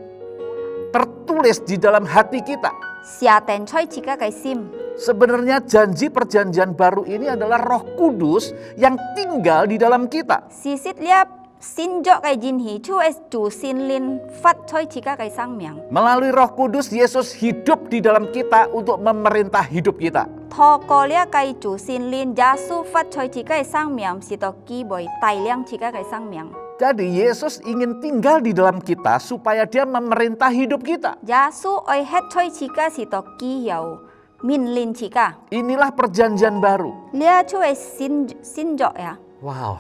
[SPEAKER 5] Tertulis di dalam hati kita.
[SPEAKER 1] sia ten choi chika kai sim.
[SPEAKER 5] Sebenarnya janji perjanjian baru ini adalah Roh Kudus yang tinggal di dalam kita.
[SPEAKER 1] Sisit lia sin jo kai jin hi chu es chu sin lin fat choi chika kai sang miang.
[SPEAKER 5] Melalui Roh Kudus, Yesus hidup di dalam kita untuk memerintah hidup kita.
[SPEAKER 1] Tho ko lia kai chu sin lin jasu fat choi chika kai sang miang si to ki boy tai liang chika kai sang miang.
[SPEAKER 5] Jadi Yesus ingin tinggal di dalam kita supaya dia memerintah hidup kita.
[SPEAKER 1] Jasu oi het choi chika si to ki hiao min lin chika.
[SPEAKER 5] Inilah perjanjian baru.
[SPEAKER 1] Lia chu es sin jo ya.
[SPEAKER 5] Wow.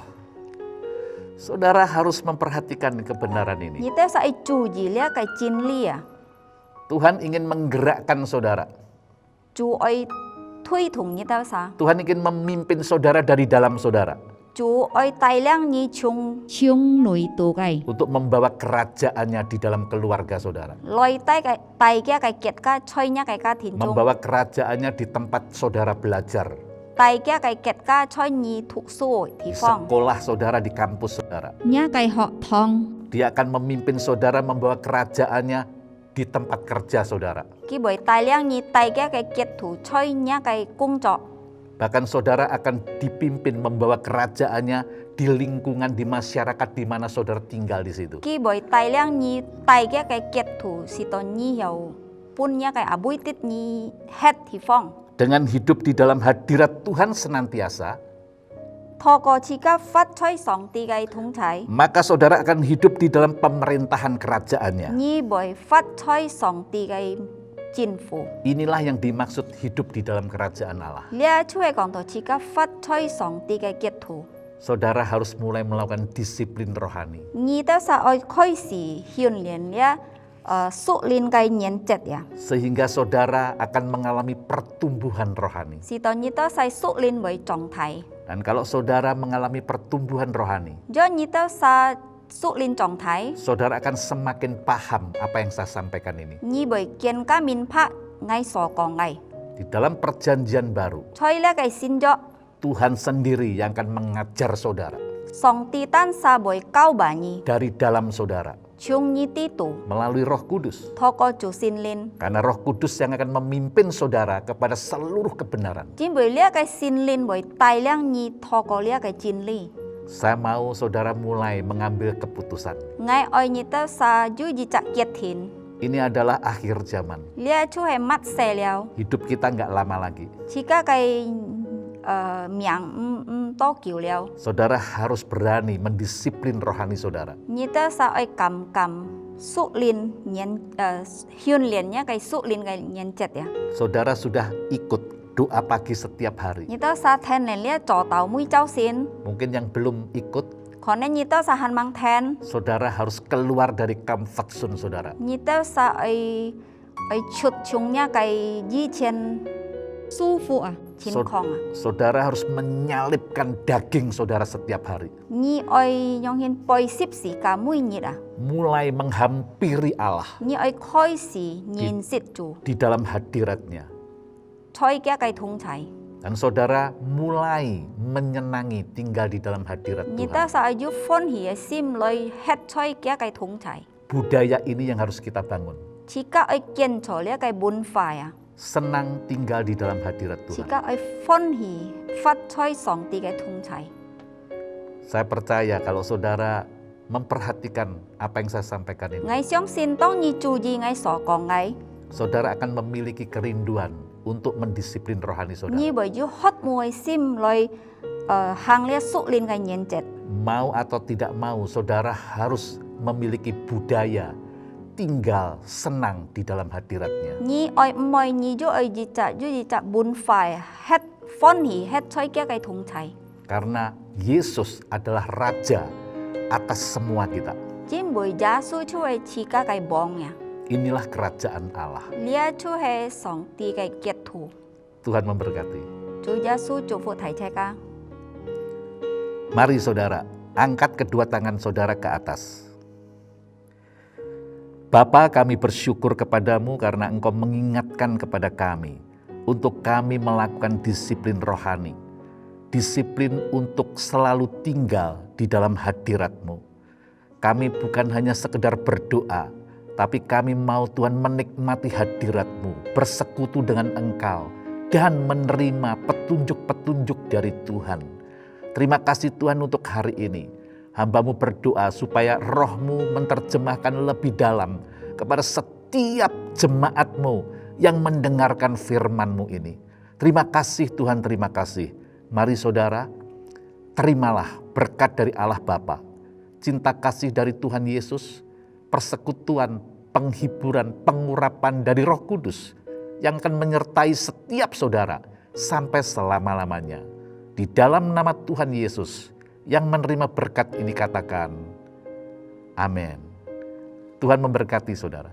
[SPEAKER 5] Saudara harus memperhatikan kebenaran ini.
[SPEAKER 1] Ni te sa ai chu ji lia kai chin li ya.
[SPEAKER 5] Tuhan ingin menggerakkan saudara.
[SPEAKER 1] Chu oi thui thung ni ta sa.
[SPEAKER 5] Tuhan ingin memimpin saudara dari dalam saudara.
[SPEAKER 1] Chu oi tai liang ni chung
[SPEAKER 6] Chung nui tu kai.
[SPEAKER 5] Untuk membawa kerajaannya di dalam keluarga saudara.
[SPEAKER 1] loi tai kia kai kiet ka choi nya kai ka thin chung.
[SPEAKER 5] Membawa kerajaannya di tempat saudara belajar.
[SPEAKER 1] Tai kia kai kiet ka choi ni thuk su thi
[SPEAKER 5] Di
[SPEAKER 1] phong.
[SPEAKER 5] sekolah saudara, di kampus saudara.
[SPEAKER 6] Nya kai hok thong.
[SPEAKER 5] Dia akan memimpin saudara membawa kerajaannya di tempat kerja saudara.
[SPEAKER 1] Ki boy tai liang ni tai kia kai kiet thu choi nya kai kung cho.
[SPEAKER 5] Bahkan saudara akan dipimpin membawa kerajaannya di lingkungan, di masyarakat di mana saudara tinggal di situ.
[SPEAKER 1] Ki boy tai liang ni tai kia kai kiet thu si to ni hiao pun nya kai abui tit ni het thi phong.
[SPEAKER 5] Dengan hidup di dalam hadirat Tuhan senantiasa,
[SPEAKER 1] Tho ko chika fat choi song ti kai thung chai.
[SPEAKER 5] maka saudara akan hidup di dalam pemerintahan kerajaannya.
[SPEAKER 1] Ni boy fat choi song ti kai jin fu.
[SPEAKER 5] Inilah yang dimaksud hidup di dalam kerajaan Allah.
[SPEAKER 1] Lia chui kong to chika fat choi song ti kai kiet thu.
[SPEAKER 5] Saudara harus mulai melakukan disiplin rohani.
[SPEAKER 1] Ni ta sa oi khoi si hyun lien lia su lin kai nyen chet ya.
[SPEAKER 5] Sehingga saudara akan mengalami pertumbuhan rohani.
[SPEAKER 1] Si to ni ta sai su lin boy chong thai.
[SPEAKER 5] Dan kalau saudara mengalami pertumbuhan rohani,
[SPEAKER 1] Jo ni ta sa su lin chong thai.
[SPEAKER 5] saudara akan semakin paham apa yang saya sampaikan ini.
[SPEAKER 1] Ni boy kien ka min pha ngai so kong ngai.
[SPEAKER 5] Di dalam perjanjian baru,
[SPEAKER 1] Choi lia kai sin jo
[SPEAKER 5] Tuhan sendiri yang akan mengajar saudara
[SPEAKER 1] song ti tan sa boy kau ba ni.
[SPEAKER 5] dari dalam saudara
[SPEAKER 1] Chung ni ti tu.
[SPEAKER 5] melalui Roh Kudus.
[SPEAKER 1] Tho ko chu sin lin.
[SPEAKER 5] Karena Roh Kudus yang akan memimpin saudara kepada seluruh kebenaran.
[SPEAKER 1] Jin boy lia kai sin lin boy tai liang ni tho ko lia kai jin li.
[SPEAKER 5] Saya mau saudara mulai mengambil keputusan.
[SPEAKER 1] Ngay oi nhị tớ sa du di chak kiet hin.
[SPEAKER 5] Ini adalah akhir zaman.
[SPEAKER 1] Lia chu hai mat se liao.
[SPEAKER 5] Hidup kita nggak lama lagi.
[SPEAKER 1] Jika kai miang to kiu liao.
[SPEAKER 5] Saudara harus berani mendisiplin rohani saudara.
[SPEAKER 1] Nhị tớ sa oi kam su lin nyen hyun liannya kai su lin kai nyen chet ya.
[SPEAKER 5] Saudara sudah ikut doa pagi setiap hari.
[SPEAKER 1] Nhị tớ sa then len lia trò tàu mui chao xin.
[SPEAKER 5] Mungkin yang belum ikut,
[SPEAKER 1] Còn nên nhị tớ sa han mang then.
[SPEAKER 5] saudara harus keluar dari comfort zone saudara.
[SPEAKER 1] Nhị tớ sa oi chut chungnya kai yi chen
[SPEAKER 6] 舒服啊，
[SPEAKER 1] chin kong à.
[SPEAKER 5] Saudara harus menyalipkan daging saudara setiap hari.
[SPEAKER 1] Nhị oi nhong hin poi sip si ka mui nhị à.
[SPEAKER 5] Mulai menghampiri Allah
[SPEAKER 1] Nhị oi khoi si nyin sit chu.
[SPEAKER 5] di dalam hadiratnya.
[SPEAKER 1] Choi kia kai thung chai.
[SPEAKER 5] Dan saudara mulai menyenangi tinggal di dalam hadirat
[SPEAKER 1] Nhị tớ
[SPEAKER 5] Tuhan.
[SPEAKER 1] sa yu phon hi sim loi het choi kia kai thung chai.
[SPEAKER 5] Budaya ini yang harus kita bangun.
[SPEAKER 1] Jika oi kian cho lia kai bun fai à.
[SPEAKER 5] Senang tinggal di dalam hadirat Tuhan.
[SPEAKER 1] Jika oi phon hi fat choi song ti kai thung chai.
[SPEAKER 5] Saya percaya kalau saudara memperhatikan apa yang saya sampaikan ini,
[SPEAKER 1] Ngai xiong sin tong nyi chu ji ngai so kong ngai.
[SPEAKER 5] saudara akan memiliki kerinduan untuk mendisiplin rohani saudara.
[SPEAKER 1] Nyi bởi yu hot muai sim loi hang lia su lin kai nyen chet.
[SPEAKER 5] Mau atau tidak mau, saudara harus memiliki budaya tinggal senang di dalam hadiratnya.
[SPEAKER 1] Nyi oi moi nyi ju ji cha bun fai het phon hi het choi kia kai thung chai.
[SPEAKER 5] Karena Yesus adalah Raja atas semua kita.
[SPEAKER 1] Jim bởi giá su chu ai chi ka kai bong ya.
[SPEAKER 5] Inilah kerajaan Allah.
[SPEAKER 1] Lia chu he song ti kai kiet thu.
[SPEAKER 5] Tuhan memberkati.
[SPEAKER 1] Chu giá su chu fu thai chai ka.
[SPEAKER 5] Mari saudara, angkat kedua tangan saudara ke atas. Bapa, kami bersyukur kepadamu karena Engkau mengingatkan kepada kami untuk kami melakukan disiplin rohani. Disiplin untuk selalu tinggal di dalam hadirat-Mu. Kami bukan hanya sekedar berdoa, tapi kami mau Tuhan menikmati hadirat-Mu, bersekutu dengan Engkau, dan menerima petunjuk-petunjuk dari Tuhan. Terima kasih Tuhan untuk hari ini. Hamba-Mu berdoa supaya Roh-Mu menerjemahkan lebih dalam kepada setiap jemaat-Mu yang mendengarkan firman-Mu ini. Terima kasih Tuhan, terima kasih. Mari saudara, terimalah berkat dari Allah Bapa, cinta kasih dari Tuhan Yesus, persekutuan, penghiburan, pengurapan dari Roh Kudus yang akan menyertai setiap saudara sampai selama-lamanya. Di dalam nama Tuhan Yesus yang menerima berkat ini katakan, amin. Tuhan memberkati saudara.